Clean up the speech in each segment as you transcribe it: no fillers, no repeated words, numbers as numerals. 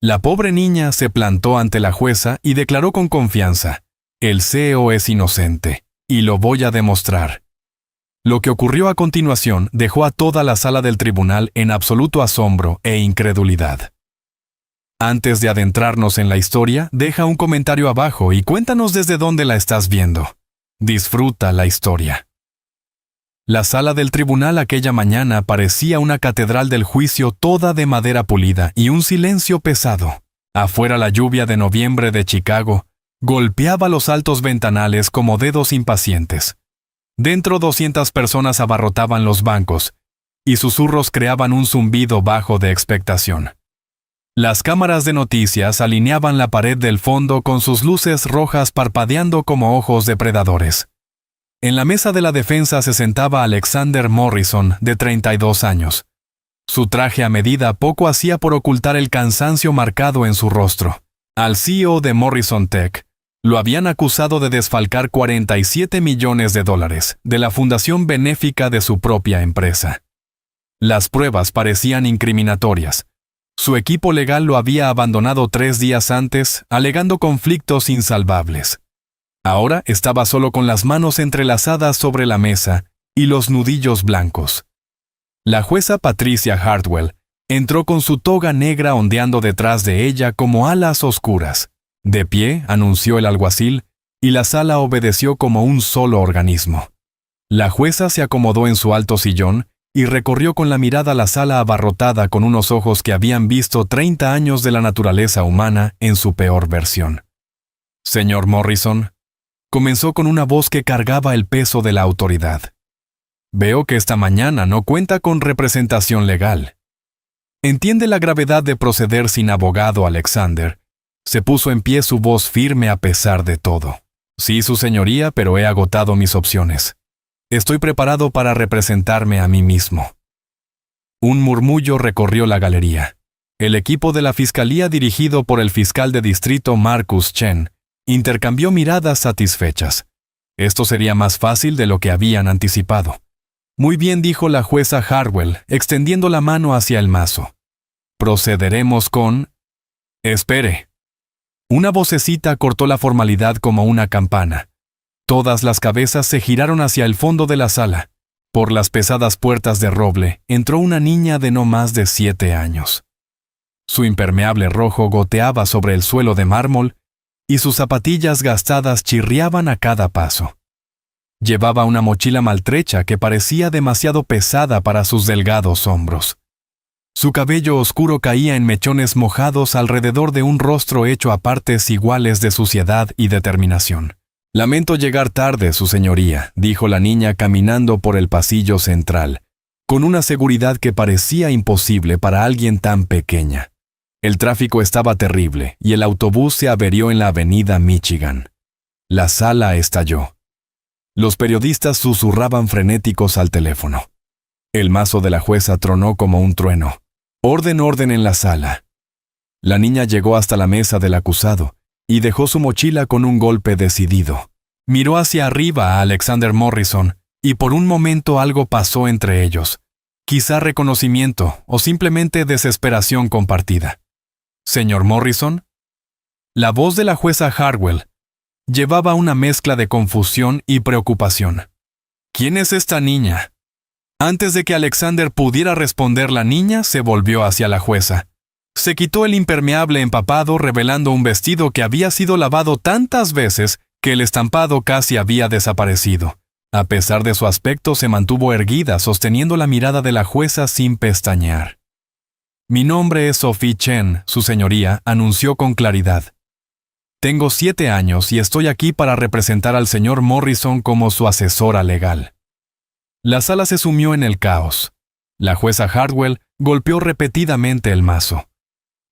La pobre niña se plantó ante la jueza y declaró con confianza: «El CEO es inocente, y lo voy a demostrar». Lo que ocurrió a continuación dejó a toda la sala del tribunal en absoluto asombro e incredulidad. Antes de adentrarnos en la historia, deja un comentario abajo y cuéntanos desde dónde la estás viendo. Disfruta la historia. La sala del tribunal aquella mañana parecía una catedral del juicio, toda de madera pulida y un silencio pesado. Afuera, la lluvia de noviembre de Chicago golpeaba los altos ventanales como dedos impacientes. Dentro, 200 personas abarrotaban los bancos, y susurros creaban un zumbido bajo de expectación. Las cámaras de noticias alineaban la pared del fondo con sus luces rojas parpadeando como ojos depredadores. En la mesa de la defensa se sentaba Alexander Morrison, de 32 años. Su traje a medida poco hacía por ocultar el cansancio marcado en su rostro. Al CEO de Morrison Tech lo habían acusado de desfalcar $47 millones de la fundación benéfica de su propia empresa. Las pruebas parecían incriminatorias. Su equipo legal lo había abandonado 3 días antes, alegando conflictos insalvables. Ahora estaba solo con las manos entrelazadas sobre la mesa y los nudillos blancos. La jueza Patricia Hartwell entró con su toga negra ondeando detrás de ella como alas oscuras. De pie, anunció el alguacil, y la sala obedeció como un solo organismo. La jueza se acomodó en su alto sillón y recorrió con la mirada la sala abarrotada con unos ojos que habían visto 30 años de la naturaleza humana en su peor versión. «Señor Morrison», comenzó con una voz que cargaba el peso de la autoridad. «Veo que esta mañana no cuenta con representación legal. ¿Entiende la gravedad de proceder sin abogado, Alexander?». Se puso en pie, su voz firme a pesar de todo. «Sí, su señoría, pero he agotado mis opciones. Estoy preparado para representarme a mí mismo». Un murmullo recorrió la galería. El equipo de la fiscalía, dirigido por el fiscal de distrito Marcus Chen, intercambió miradas satisfechas. Esto sería más fácil de lo que habían anticipado. «Muy bien», dijo la jueza Hartwell, extendiendo la mano hacia el mazo. «Procederemos con...» «Espere». Una vocecita cortó la formalidad como una campana. Todas las cabezas se giraron hacia el fondo de la sala. Por las pesadas puertas de roble entró una niña de no más de 7 años. Su impermeable rojo goteaba sobre el suelo de mármol y sus zapatillas gastadas chirriaban a cada paso. Llevaba una mochila maltrecha que parecía demasiado pesada para sus delgados hombros. Su cabello oscuro caía en mechones mojados alrededor de un rostro hecho a partes iguales de suciedad y determinación. «Lamento llegar tarde, su señoría», dijo la niña caminando por el pasillo central, con una seguridad que parecía imposible para alguien tan pequeña. El tráfico estaba terrible y el autobús se averió en la avenida Michigan. La sala estalló. Los periodistas susurraban frenéticos al teléfono. El mazo de la jueza tronó como un trueno. «Orden, orden en la sala». La niña llegó hasta la mesa del acusado y dejó su mochila con un golpe decidido. Miró hacia arriba a Alexander Morrison y por un momento algo pasó entre ellos. Quizá reconocimiento o simplemente desesperación compartida. «¿Señor Morrison?». La voz de la jueza Hartwell llevaba una mezcla de confusión y preocupación. «¿Quién es esta niña?». Antes de que Alexander pudiera responder, la niña se volvió hacia la jueza. Se quitó el impermeable empapado, revelando un vestido que había sido lavado tantas veces que el estampado casi había desaparecido. A pesar de su aspecto, se mantuvo erguida, sosteniendo la mirada de la jueza sin pestañear. «Mi nombre es Sophie Chen, su señoría», anunció con claridad. «Tengo 7 años y estoy aquí para representar al señor Morrison como su asesora legal». La sala se sumió en el caos. La jueza Hartwell golpeó repetidamente el mazo.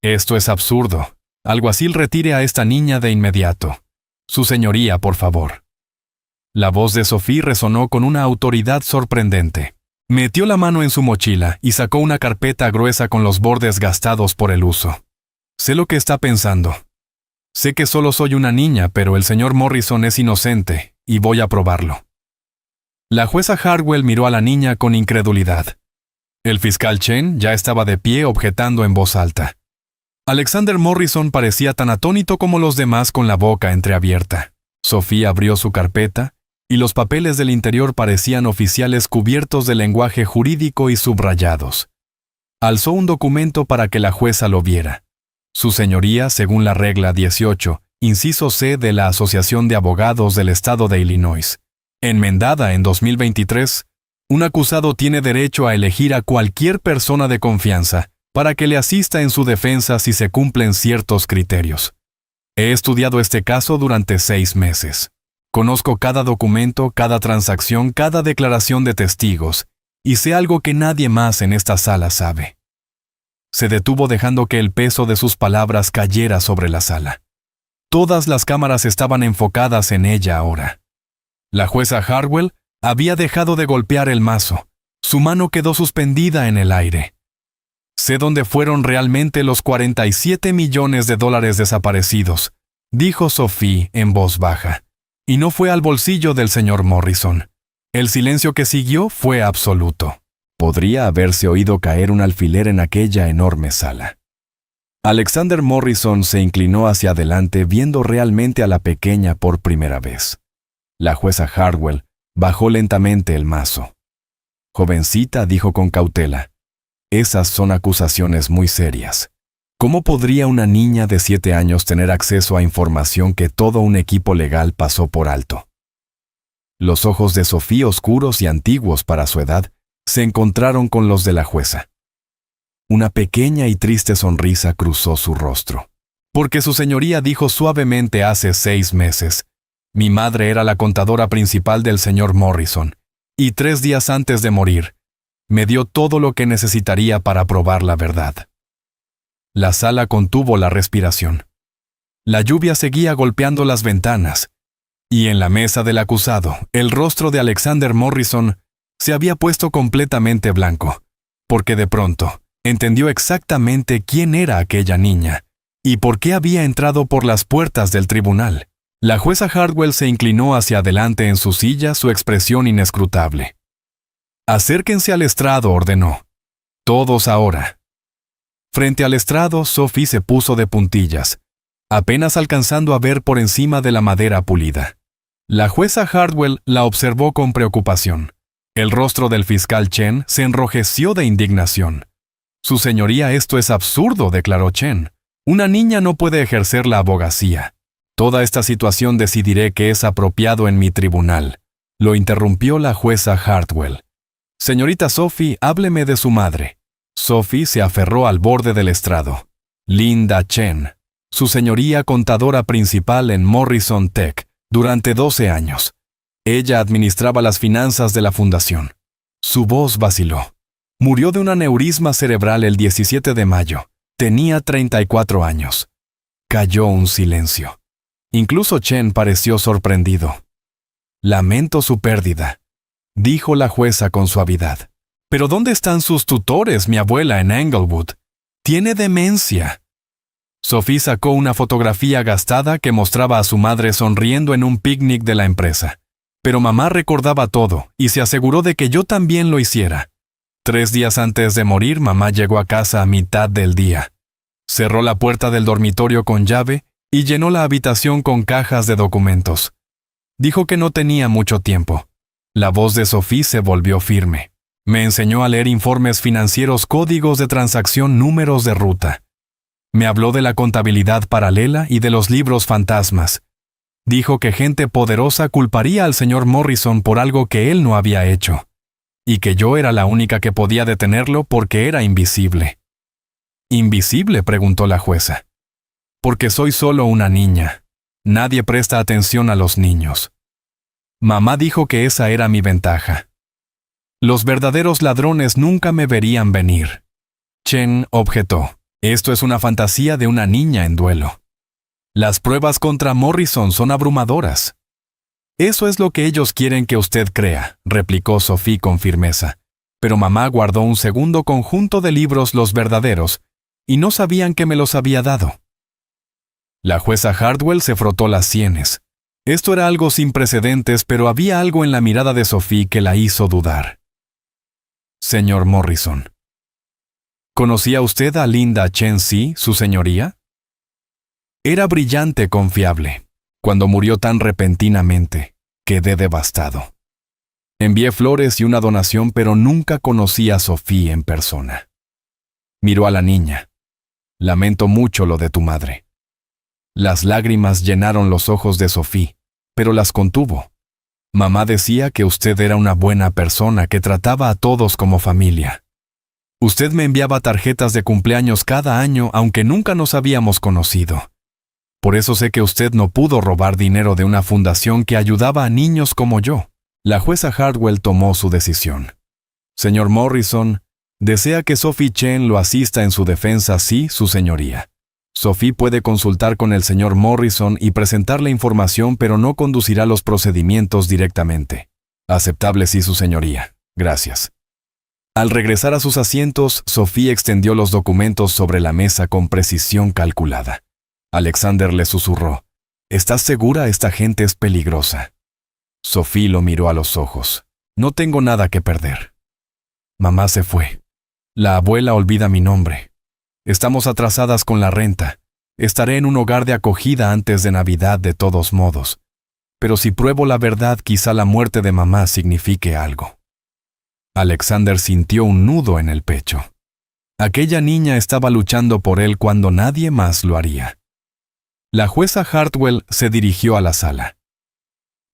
«Esto es absurdo. Alguacil, retire a esta niña de inmediato. Su señoría, por favor». La voz de Sophie resonó con una autoridad sorprendente. Metió la mano en su mochila y sacó una carpeta gruesa con los bordes gastados por el uso. «Sé lo que está pensando. Sé que solo soy una niña, pero el señor Morrison es inocente, y voy a probarlo». La jueza Hartwell miró a la niña con incredulidad. El fiscal Chen ya estaba de pie objetando en voz alta. Alexander Morrison parecía tan atónito como los demás con la boca entreabierta. Sophie abrió su carpeta y los papeles del interior parecían oficiales cubiertos de lenguaje jurídico y subrayados. Alzó un documento para que la jueza lo viera. Su señoría, según la regla 18, inciso C de la Asociación de Abogados del Estado de Illinois, enmendada en 2023, un acusado tiene derecho a elegir a cualquier persona de confianza para que le asista en su defensa si se cumplen ciertos criterios. He estudiado este caso durante 6 meses. Conozco cada documento, cada transacción, cada declaración de testigos, y sé algo que nadie más en esta sala sabe. Se detuvo dejando que el peso de sus palabras cayera sobre la sala. Todas las cámaras estaban enfocadas en ella ahora. La jueza Hardwell había dejado de golpear el mazo. Su mano quedó suspendida en el aire. Sé dónde fueron realmente los $47 millones desaparecidos, dijo Sophie en voz baja. Y no fue al bolsillo del señor Morrison. El silencio que siguió fue absoluto. Podría haberse oído caer un alfiler en aquella enorme sala. Alexander Morrison se inclinó hacia adelante viendo realmente a la pequeña por primera vez. La jueza Hardwell bajó lentamente el mazo. Jovencita, dijo con cautela, esas son acusaciones muy serias. ¿Cómo podría una niña de 7 años tener acceso a información que todo un equipo legal pasó por alto? Los ojos de Sophie, oscuros y antiguos para su edad, se encontraron con los de la jueza. Una pequeña y triste sonrisa cruzó su rostro. Porque su señoría dijo suavemente hace 6 meses, mi madre era la contadora principal del señor Morrison, y 3 días antes de morir, me dio todo lo que necesitaría para probar la verdad. La sala contuvo la respiración. La lluvia seguía golpeando las ventanas, y en la mesa del acusado, el rostro de Alexander Morrison se había puesto completamente blanco, porque de pronto entendió exactamente quién era aquella niña y por qué había entrado por las puertas del tribunal. La jueza Hardwell se inclinó hacia adelante en su silla, su expresión inescrutable. «Acérquense al estrado», ordenó. «Todos ahora». Frente al estrado, Sophie se puso de puntillas, apenas alcanzando a ver por encima de la madera pulida. La jueza Hardwell la observó con preocupación. El rostro del fiscal Chen se enrojeció de indignación. «Su señoría, esto es absurdo», declaró Chen. «Una niña no puede ejercer la abogacía. Toda esta situación decidiré que es apropiado en mi tribunal», lo interrumpió la jueza Hardwell. «Señorita Sophie, hábleme de su madre». Sophie se aferró al borde del estrado. «Linda Chen, su señoría contadora principal en Morrison Tech, durante 12 años. Ella administraba las finanzas de la fundación». Su voz vaciló. Murió de un aneurisma cerebral el 17 de mayo. Tenía 34 años. Cayó un silencio. Incluso Chen pareció sorprendido. «Lamento su pérdida», dijo la jueza con suavidad. «¿Pero dónde están sus tutores, mi abuela en Englewood? Tiene demencia». Sophie sacó una fotografía gastada que mostraba a su madre sonriendo en un picnic de la empresa. Pero mamá recordaba todo y se aseguró de que yo también lo hiciera. 3 días antes de morir, mamá llegó a casa a mitad del día. Cerró la puerta del dormitorio con llave y llenó la habitación con cajas de documentos. Dijo que no tenía mucho tiempo. La voz de Sophie se volvió firme. Me enseñó a leer informes financieros, códigos de transacción, números de ruta. Me habló de la contabilidad paralela y de los libros fantasmas. Dijo que gente poderosa culparía al señor Morrison por algo que él no había hecho, y que yo era la única que podía detenerlo porque era invisible. «¿Invisible?», preguntó la jueza. «Porque soy solo una niña. Nadie presta atención a los niños». Mamá dijo que esa era mi ventaja. Los verdaderos ladrones nunca me verían venir. Chen objetó. «Esto es una fantasía de una niña en duelo. Las pruebas contra Morrison son abrumadoras». «Eso es lo que ellos quieren que usted crea», replicó Sophie con firmeza. Pero mamá guardó un segundo conjunto de libros, los verdaderos, y no sabían que me los había dado. La jueza Hardwell se frotó las sienes. Esto era algo sin precedentes, pero había algo en la mirada de Sophie que la hizo dudar. «Señor Morrison». ¿Conocía usted a Linda Chen Si, su señoría? Era brillante, confiable. Cuando murió tan repentinamente, quedé devastado. Envié flores y una donación, pero nunca conocí a Sophie en persona. Miró a la niña. Lamento mucho lo de tu madre. Las lágrimas llenaron los ojos de Sophie, pero las contuvo. Mamá decía que usted era una buena persona que trataba a todos como familia. Usted me enviaba tarjetas de cumpleaños cada año, aunque nunca nos habíamos conocido. Por eso sé que usted no pudo robar dinero de una fundación que ayudaba a niños como yo. La jueza Hardwell tomó su decisión. Señor Morrison, ¿desea que Sophie Chen lo asista en su defensa? Sí, su señoría. Sophie puede consultar con el señor Morrison y presentar la información, pero no conducirá los procedimientos directamente. Aceptable, sí, su señoría. Gracias. Al regresar a sus asientos, Sophie extendió los documentos sobre la mesa con precisión calculada. Alexander le susurró: ¿Estás segura? Esta gente es peligrosa. Sophie lo miró a los ojos. No tengo nada que perder. Mamá se fue. La abuela olvida mi nombre. Estamos atrasadas con la renta. Estaré en un hogar de acogida antes de Navidad de todos modos. Pero si pruebo la verdad, quizá la muerte de mamá signifique algo. Alexander sintió un nudo en el pecho. Aquella niña estaba luchando por él cuando nadie más lo haría. La jueza Hartwell se dirigió a la sala.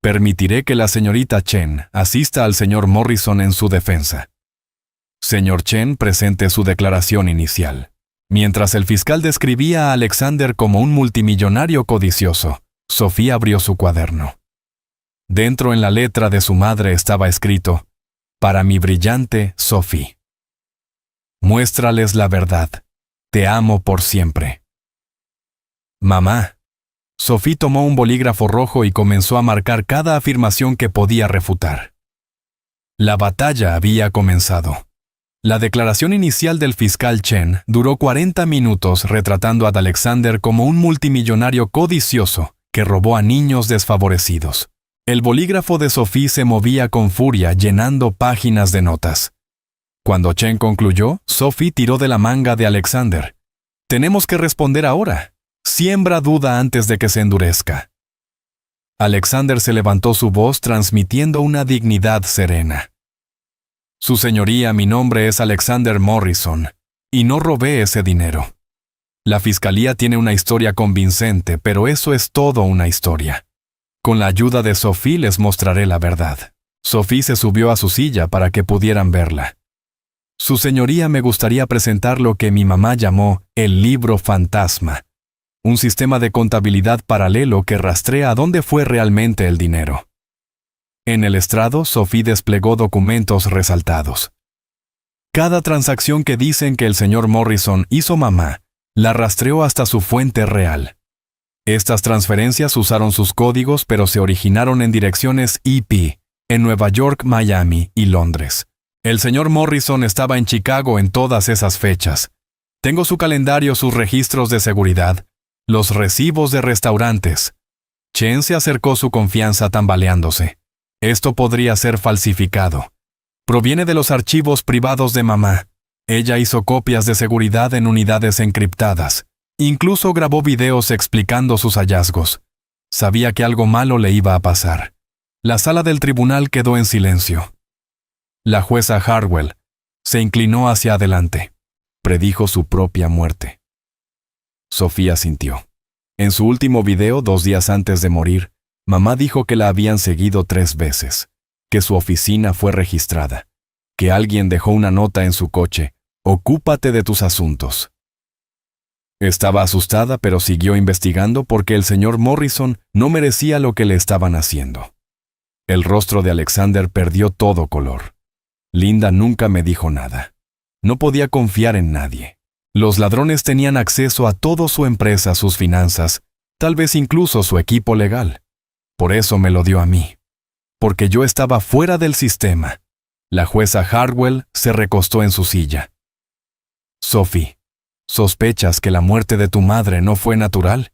Permitiré que la señorita Chen asista al señor Morrison en su defensa. Señor Chen, presente su declaración inicial. Mientras el fiscal describía a Alexander como un multimillonario codicioso, Sophie abrió su cuaderno. Dentro, en la letra de su madre, estaba escrito: «Para mi brillante Sophie. Muéstrales la verdad. Te amo por siempre». Mamá. Sophie tomó un bolígrafo rojo y comenzó a marcar cada afirmación que podía refutar. La batalla había comenzado. La declaración inicial del fiscal Chen duró 40 minutos retratando a Alexander como un multimillonario codicioso que robó a niños desfavorecidos. El bolígrafo de Sophie se movía con furia, llenando páginas de notas. Cuando Chen concluyó, Sophie tiró de la manga de Alexander. «Tenemos que responder ahora. Siembra duda antes de que se endurezca». Alexander se levantó su voz transmitiendo una dignidad serena. «Su señoría, mi nombre es Alexander Morrison, y no robé ese dinero. La fiscalía tiene una historia convincente, pero eso es todo una historia. Con la ayuda de Sophie les mostraré la verdad». Sophie se subió a su silla para que pudieran verla. «Su señoría, me gustaría presentar lo que mi mamá llamó el libro fantasma. Un sistema de contabilidad paralelo que rastrea a dónde fue realmente el dinero». En el estrado, Sophie desplegó documentos resaltados. Cada transacción que dicen que el señor Morrison hizo mamá, la rastreó hasta su fuente real. Estas transferencias usaron sus códigos, pero se originaron en direcciones IP, en Nueva York, Miami y Londres. El señor Morrison estaba en Chicago en todas esas fechas. Tengo su calendario, sus registros de seguridad, los recibos de restaurantes. Chen se acercó, su confianza tambaleándose. Esto podría ser falsificado. Proviene de los archivos privados de mamá. Ella hizo copias de seguridad en unidades encriptadas. Incluso grabó videos explicando sus hallazgos. Sabía que algo malo le iba a pasar. La sala del tribunal quedó en silencio. La jueza Hartwell se inclinó hacia adelante. Predijo su propia muerte. Sofía sintió. En su último video, 2 días antes de morir, mamá dijo que la habían seguido 3 veces, que su oficina fue registrada, que alguien dejó una nota en su coche: «Ocúpate de tus asuntos». Estaba asustada, pero siguió investigando porque el señor Morrison no merecía lo que le estaban haciendo. El rostro de Alexander perdió todo color. Linda nunca me dijo nada. No podía confiar en nadie. Los ladrones tenían acceso a toda su empresa, sus finanzas, tal vez incluso su equipo legal. Por eso me lo dio a mí. Porque yo estaba fuera del sistema. La jueza Hartwell se recostó en su silla. «Sophie, ¿sospechas que la muerte de tu madre no fue natural?»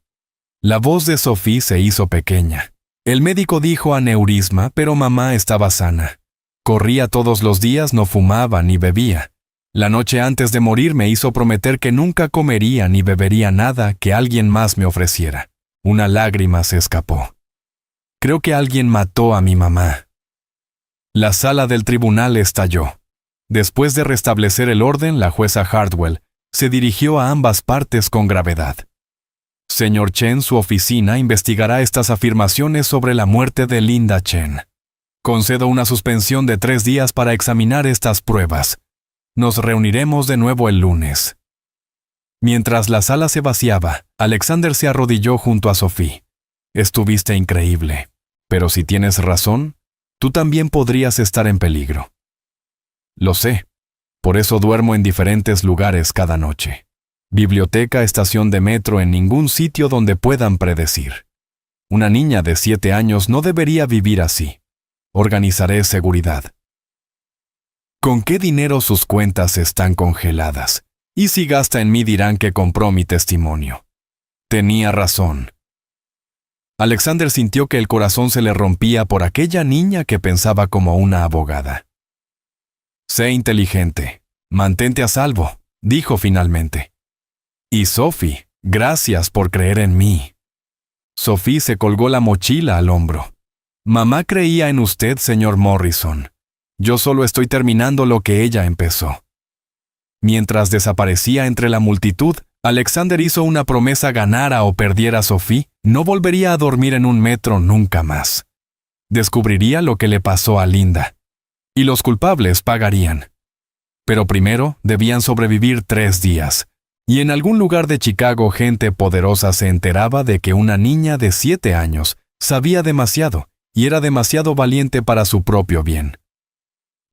La voz de Sophie se hizo pequeña. El médico dijo aneurisma, pero mamá estaba sana. Corría todos los días, no fumaba ni bebía. La noche antes de morir me hizo prometer que nunca comería ni bebería nada que alguien más me ofreciera. Una lágrima se escapó. Creo que alguien mató a mi mamá. La sala del tribunal estalló. Después de restablecer el orden, la jueza Hardwell se dirigió a ambas partes con gravedad. Señor Chen, su oficina investigará estas afirmaciones sobre la muerte de Linda Chen. Concedo una suspensión de 3 días para examinar estas pruebas. Nos reuniremos de nuevo el lunes. Mientras la sala se vaciaba, Alexander se arrodilló junto a Sophie. Estuviste increíble, pero si tienes razón, tú también podrías estar en peligro. Lo sé, por eso duermo en diferentes lugares cada noche. Biblioteca, estación de metro, en ningún sitio donde puedan predecir. Una niña de 7 años no debería vivir así. Organizaré seguridad. ¿Con qué dinero sus cuentas están congeladas? Y si gasta en mí dirán que compró mi testimonio. Tenía razón. Alexander sintió que el corazón se le rompía por aquella niña que pensaba como una abogada. Sé inteligente. Mantente a salvo, dijo finalmente. Y Sophie, gracias por creer en mí. Sophie se colgó la mochila al hombro. Mamá creía en usted, señor Morrison. Yo solo estoy terminando lo que ella empezó. Mientras desaparecía entre la multitud, Alexander hizo una promesa: ganara o perdiera a Sophie, no volvería a dormir en un metro nunca más. Descubriría lo que le pasó a Linda. Y los culpables pagarían. Pero primero debían sobrevivir 3 días. Y en algún lugar de Chicago gente poderosa se enteraba de que una niña de 7 años sabía demasiado y era demasiado valiente para su propio bien.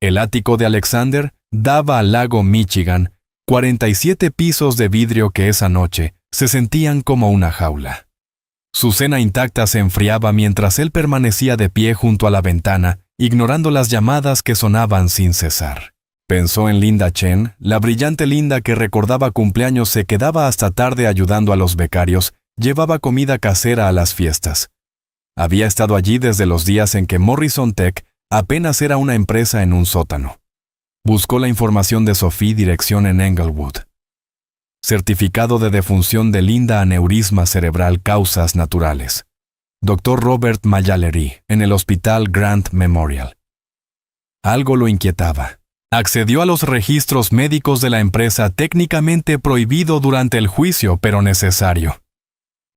El ático de Alexander daba al lago Michigan, 47 pisos de vidrio que esa noche se sentían como una jaula. Su cena intacta se enfriaba mientras él permanecía de pie junto a la ventana, ignorando las llamadas que sonaban sin cesar. Pensó en Linda Chen, la brillante Linda que recordaba cumpleaños, se quedaba hasta tarde ayudando a los becarios, llevaba comida casera a las fiestas. Había estado allí desde los días en que Morrison Tech apenas era una empresa en un sótano. Buscó la información de Sophie, dirección en Englewood. Certificado de defunción de Linda, aneurisma cerebral, causas naturales. Dr. Robert Mallory, en el Hospital Grant Memorial. Algo lo inquietaba. Accedió a los registros médicos de la empresa, técnicamente prohibido durante el juicio, pero necesario.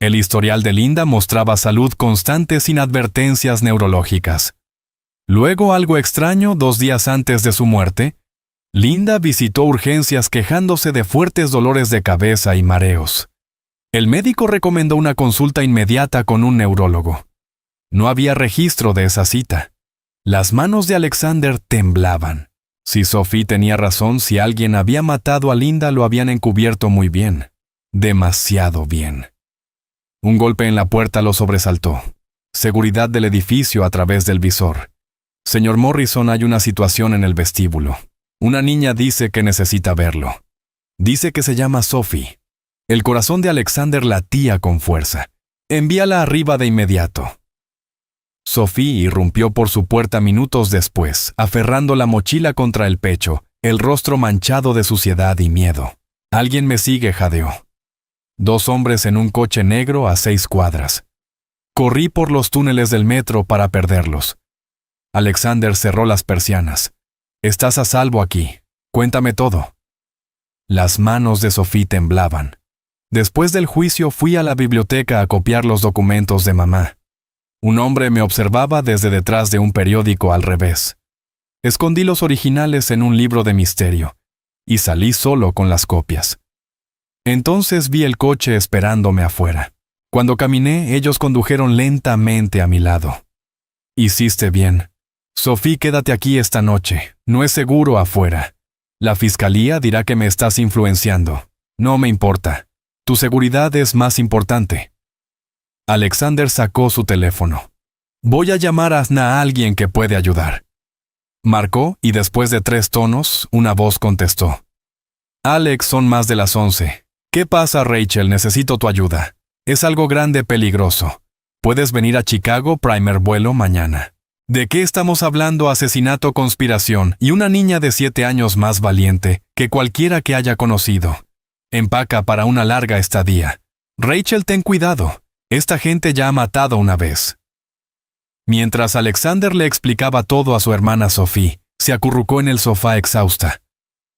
El historial de Linda mostraba salud constante sin advertencias neurológicas. Luego, algo extraño: 2 días antes de su muerte, Linda visitó urgencias quejándose de fuertes dolores de cabeza y mareos. El médico recomendó una consulta inmediata con un neurólogo. No había registro de esa cita. Las manos de Alexander temblaban. Si Sophie tenía razón, si alguien había matado a Linda, lo habían encubierto muy bien. Demasiado bien. Un golpe en la puerta lo sobresaltó. Seguridad del edificio a través del visor. Señor Morrison, hay una situación en el vestíbulo. Una niña dice que necesita verlo. Dice que se llama Sophie. El corazón de Alexander latía con fuerza. Envíala arriba de inmediato. Sophie irrumpió por su puerta minutos después, aferrando la mochila contra el pecho, el rostro manchado de suciedad y miedo. Alguien me sigue, jadeó. 2 hombres en un coche negro a 6 cuadras. Corrí por los túneles del metro para perderlos. Alexander cerró las persianas. Estás a salvo aquí. Cuéntame todo. Las manos de Sophie temblaban. Después del juicio fui a la biblioteca a copiar los documentos de mamá. Un hombre me observaba desde detrás de un periódico al revés. Escondí los originales en un libro de misterio y salí solo con las copias. Entonces vi el coche esperándome afuera. Cuando caminé, ellos condujeron lentamente a mi lado. Hiciste bien. Sophie, quédate aquí esta noche. No es seguro afuera. La fiscalía dirá que me estás influenciando. No me importa. Tu seguridad es más importante. Alexander sacó su teléfono. Voy a llamar a alguien que puede ayudar. Marcó y después de 3 tonos, una voz contestó. Alex, son más de las 11. ¿Qué pasa, Rachel? Necesito tu ayuda. Es algo grande, peligroso. ¿Puedes venir a Chicago, primer vuelo mañana? ¿De qué estamos hablando? Asesinato, conspiración y una niña de 7 años más valiente que cualquiera que haya conocido. Empaca para una larga estadía. Rachel, ten cuidado. Esta gente ya ha matado una vez. Mientras Alexander le explicaba todo a su hermana Sophie, se acurrucó en el sofá exhausta.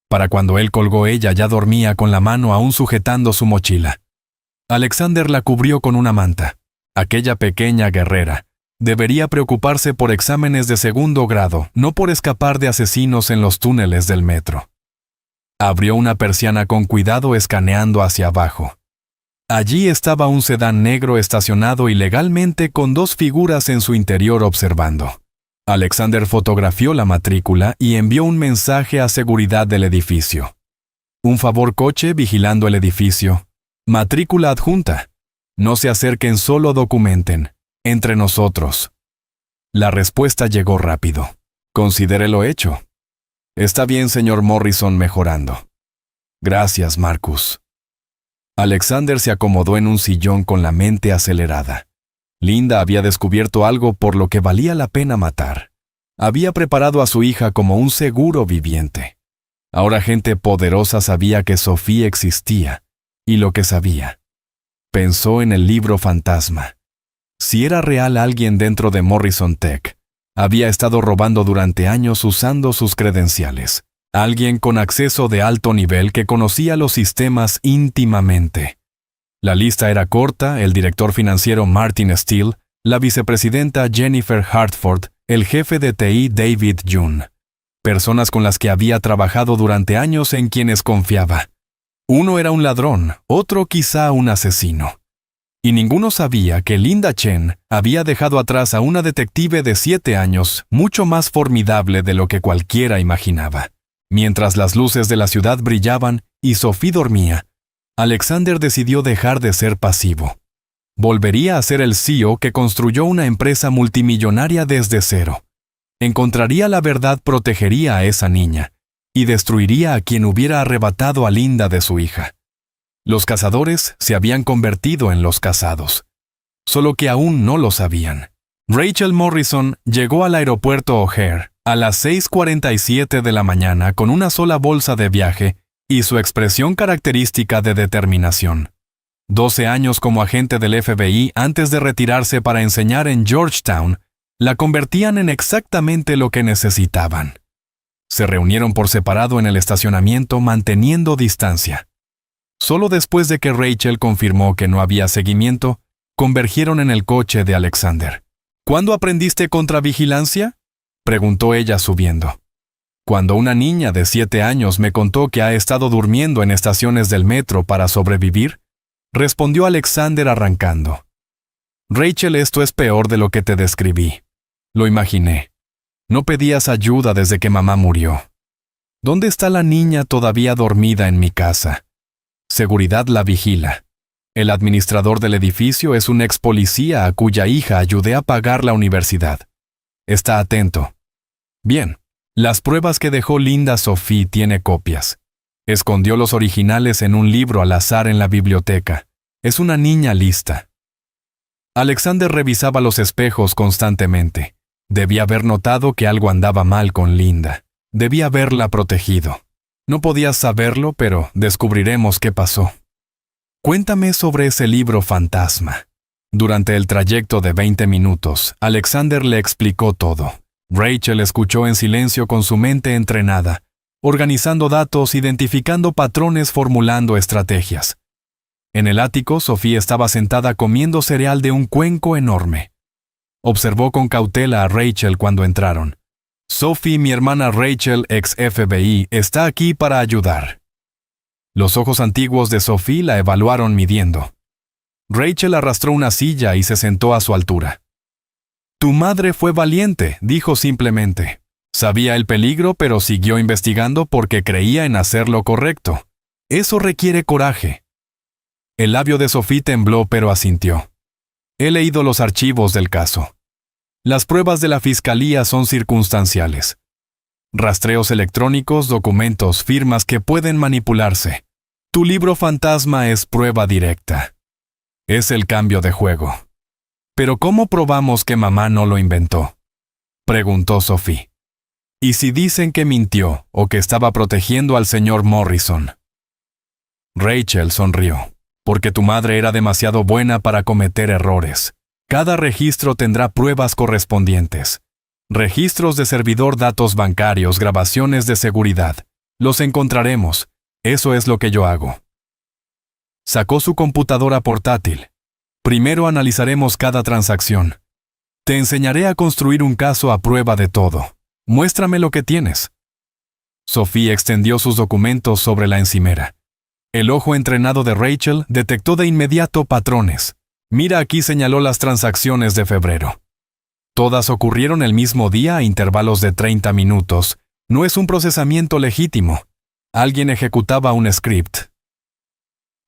Para cuando él colgó, ella ya dormía con la mano aún sujetando su mochila. Alexander la cubrió con una manta. Aquella pequeña guerrera debería preocuparse por exámenes de segundo grado, no por escapar de asesinos en los túneles del metro. Abrió una persiana con cuidado, escaneando hacia abajo. Allí estaba un sedán negro estacionado ilegalmente con 2 figuras en su interior observando. Alexander fotografió la matrícula y envió un mensaje a seguridad del edificio. Un favor, coche vigilando el edificio. Matrícula adjunta. No se acerquen, solo documenten. Entre nosotros. La respuesta llegó rápido. Considérelo hecho. Está bien, señor Morrison, mejorando. Gracias, Marcus. Alexander se acomodó en un sillón con la mente acelerada. Linda había descubierto algo por lo que valía la pena matar. Había preparado a su hija como un seguro viviente. Ahora gente poderosa sabía que Sophie existía, y lo que sabía. Pensó en el libro fantasma. Si era real, alguien dentro de Morrison Tech había estado robando durante años usando sus credenciales. Alguien con acceso de alto nivel que conocía los sistemas íntimamente. La lista era corta: el director financiero Martin Steele, la vicepresidenta Jennifer Hartford, el jefe de TI David June. Personas con las que había trabajado durante años, en quienes confiaba. Uno era un ladrón, otro quizá un asesino. Y ninguno sabía que Linda Chen había dejado atrás a una detective de 7 años, mucho más formidable de lo que cualquiera imaginaba. Mientras las luces de la ciudad brillaban y Sophie dormía, Alexander decidió dejar de ser pasivo. Volvería a ser el CEO que construyó una empresa multimillonaria desde cero. Encontraría la verdad, protegería a esa niña y destruiría a quien hubiera arrebatado a Linda de su hija. Los cazadores se habían convertido en los cazados, solo que aún no lo sabían. Rachel Morrison llegó al aeropuerto O'Hare a las 6:47 de la mañana con una sola bolsa de viaje y su expresión característica de determinación. 12 años como agente del FBI antes de retirarse para enseñar en Georgetown la convertían en exactamente lo que necesitaban. Se reunieron por separado en el estacionamiento, manteniendo distancia. Solo después de que Rachel confirmó que no había seguimiento, convergieron en el coche de Alexander. ¿Cuándo aprendiste contravigilancia?, preguntó ella subiendo. Cuando una niña de 7 años me contó que ha estado durmiendo en estaciones del metro para sobrevivir, respondió Alexander arrancando. Rachel, esto es peor de lo que te describí. Lo imaginé. No pedías ayuda desde que mamá murió. ¿Dónde está la niña todavía dormida en mi casa? Seguridad la vigila. El administrador del edificio es un ex policía a cuya hija ayudé a pagar la universidad. Está atento. Bien, las pruebas que dejó Linda Sophie tiene copias. Escondió los originales en un libro al azar en la biblioteca. Es una niña lista. Alexander revisaba los espejos constantemente. Debía haber notado que algo andaba mal con Linda. Debía haberla protegido. No podías saberlo, pero descubriremos qué pasó. Cuéntame sobre ese libro fantasma. Durante el trayecto de 20 minutos, Alexander le explicó todo. Rachel escuchó en silencio con su mente entrenada, organizando datos, identificando patrones, formulando estrategias. En el ático, Sophie estaba sentada comiendo cereal de un cuenco enorme. Observó con cautela a Rachel cuando entraron. Sophie, mi hermana Rachel, ex FBI, está aquí para ayudar. Los ojos antiguos de Sophie la evaluaron midiendo. Rachel arrastró una silla y se sentó a su altura. Tu madre fue valiente, dijo simplemente. Sabía el peligro, pero siguió investigando porque creía en hacer lo correcto. Eso requiere coraje. El labio de Sophie tembló, pero asintió. He leído los archivos del caso. Las pruebas de la fiscalía son circunstanciales. Rastreos electrónicos, documentos, firmas que pueden manipularse. Tu libro fantasma es prueba directa. Es el cambio de juego. Pero ¿cómo probamos que mamá no lo inventó? preguntó Sophie. ¿Y si dicen que mintió o que estaba protegiendo al señor Morrison? Rachel sonrió, porque tu madre era demasiado buena para cometer errores. Cada registro tendrá pruebas correspondientes. Registros de servidor, datos bancarios, grabaciones de seguridad. Los encontraremos. Eso es lo que yo hago. Sacó su computadora portátil. Primero analizaremos cada transacción. Te enseñaré a construir un caso a prueba de todo. Muéstrame lo que tienes. Sophie extendió sus documentos sobre la encimera. El ojo entrenado de Rachel detectó de inmediato patrones. Mira, aquí señaló las transacciones de febrero. Todas ocurrieron el mismo día a intervalos de 30 minutos. No es un procesamiento legítimo. Alguien ejecutaba un script.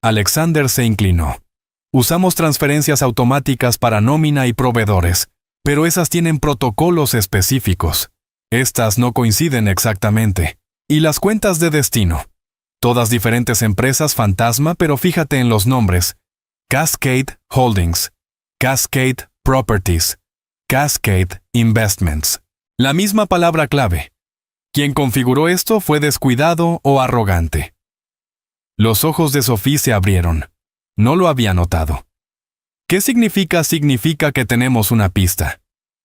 Alexander se inclinó. Usamos transferencias automáticas para nómina y proveedores, pero esas tienen protocolos específicos. Estas no coinciden exactamente. Y las cuentas de destino. Todas diferentes empresas fantasma, pero fíjate en los nombres. Cascade Holdings, Cascade Properties, Cascade Investments. La misma palabra clave. Quien configuró esto fue descuidado o arrogante. Los ojos de Sophie se abrieron. No lo había notado. ¿Qué significa? Significa que tenemos una pista.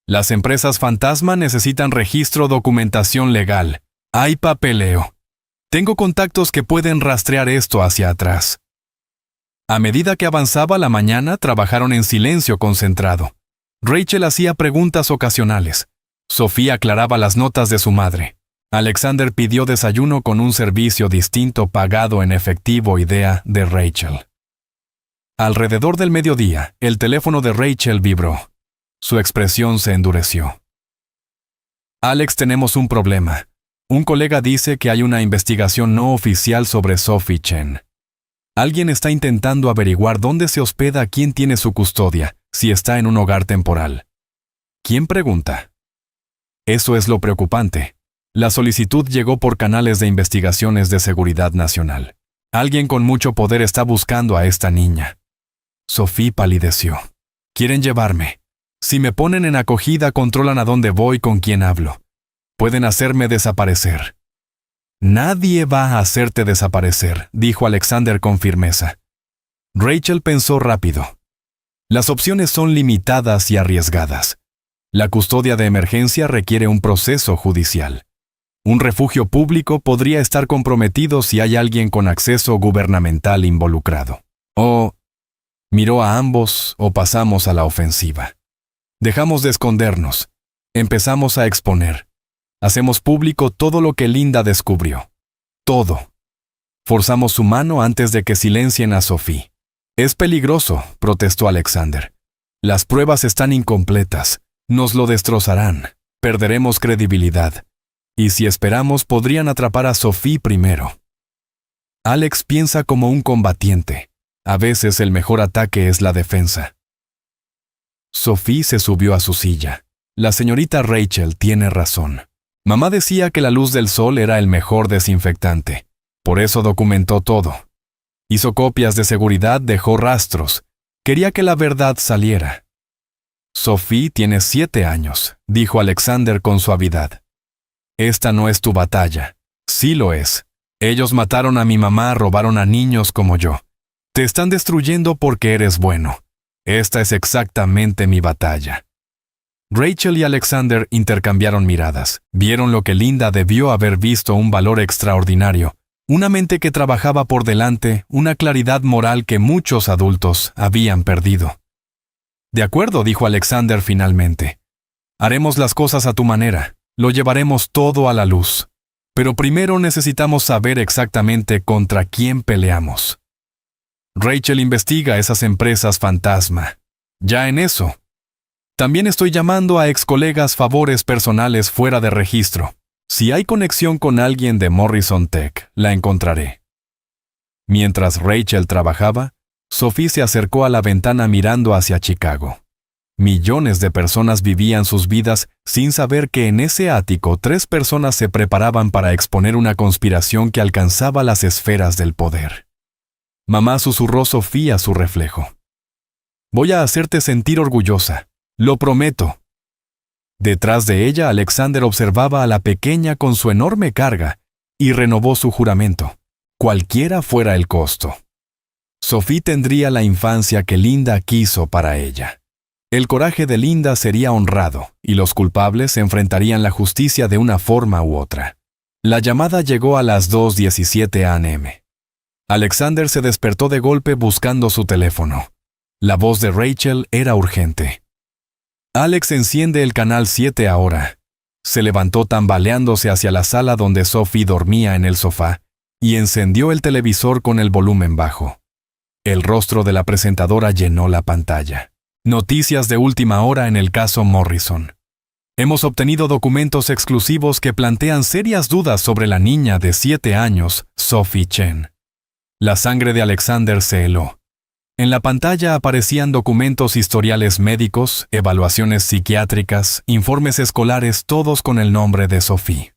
Las empresas fantasma necesitan registro, documentación legal. Hay papeleo. Tengo contactos que pueden rastrear esto hacia atrás. A medida que avanzaba la mañana, trabajaron en silencio concentrado. Rachel hacía preguntas ocasionales. Sophie aclaraba las notas de su madre. Alexander pidió desayuno con un servicio distinto pagado en efectivo, idea de Rachel. Alrededor del mediodía, el teléfono de Rachel vibró. Su expresión se endureció. Alex, tenemos un problema. Un colega dice que hay una investigación no oficial sobre Sophie Chen. Alguien está intentando averiguar dónde se hospeda, quién tiene su custodia, si está en un hogar temporal. ¿Quién pregunta? Eso es lo preocupante. La solicitud llegó por canales de investigaciones de seguridad nacional. Alguien con mucho poder está buscando a esta niña. Sophie palideció. Quieren llevarme. Si me ponen en acogida, controlan a dónde voy, con quién hablo. Pueden hacerme desaparecer. Nadie va a hacerte desaparecer, dijo Alexander con firmeza. Rachel pensó rápido. Las opciones son limitadas y arriesgadas. La custodia de emergencia requiere un proceso judicial. Un refugio público podría estar comprometido si hay alguien con acceso gubernamental involucrado. O miró a ambos o pasamos a la ofensiva. Dejamos de escondernos. Empezamos a exponer. Hacemos público todo lo que Linda descubrió. Todo. Forzamos su mano antes de que silencien a Sophie. Es peligroso, protestó Alexander. Las pruebas están incompletas. Nos lo destrozarán. Perderemos credibilidad. Y si esperamos, podrían atrapar a Sophie primero. Alex piensa como un combatiente. A veces el mejor ataque es la defensa. Sophie se subió a su silla. La señorita Rachel tiene razón. Mamá decía que la luz del sol era el mejor desinfectante. Por eso documentó todo. Hizo copias de seguridad, dejó rastros. Quería que la verdad saliera. Sophie tiene 7 años, dijo Alexander con suavidad. Esta no es tu batalla. Sí lo es. Ellos mataron a mi mamá, robaron a niños como yo. Te están destruyendo porque eres bueno. Esta es exactamente mi batalla. Rachel y Alexander intercambiaron miradas. Vieron lo que Linda debió haber visto: un valor extraordinario, una mente que trabajaba por delante, una claridad moral que muchos adultos habían perdido. De acuerdo, dijo Alexander finalmente. Haremos las cosas a tu manera. Lo llevaremos todo a la luz. Pero primero necesitamos saber exactamente contra quién peleamos. Rachel investiga esas empresas fantasma. Ya en eso. También estoy llamando a ex colegas, favores personales fuera de registro. Si hay conexión con alguien de Morrison Tech, la encontraré. Mientras Rachel trabajaba, Sophie se acercó a la ventana mirando hacia Chicago. Millones de personas vivían sus vidas sin saber que en ese ático 3 personas se preparaban para exponer una conspiración que alcanzaba las esferas del poder. Mamá, susurró Sophie a su reflejo. Voy a hacerte sentir orgullosa. Lo prometo. Detrás de ella, Alexander observaba a la pequeña con su enorme carga y renovó su juramento, cualquiera fuera el costo. Sophie tendría la infancia que Linda quiso para ella. El coraje de Linda sería honrado y los culpables enfrentarían la justicia de una forma u otra. La llamada llegó a las 2:17 a.m. Alexander se despertó de golpe buscando su teléfono. La voz de Rachel era urgente. Alex enciende el canal 7 ahora. Se levantó tambaleándose hacia la sala donde Sophie dormía en el sofá y encendió el televisor con el volumen bajo. El rostro de la presentadora llenó la pantalla. Noticias de última hora en el caso Morrison. Hemos obtenido documentos exclusivos que plantean serias dudas sobre la niña de 7 años, Sophie Chen. La sangre de Alexander se heló. En la pantalla aparecían documentos historiales médicos, evaluaciones psiquiátricas, informes escolares, todos con el nombre de Sophie.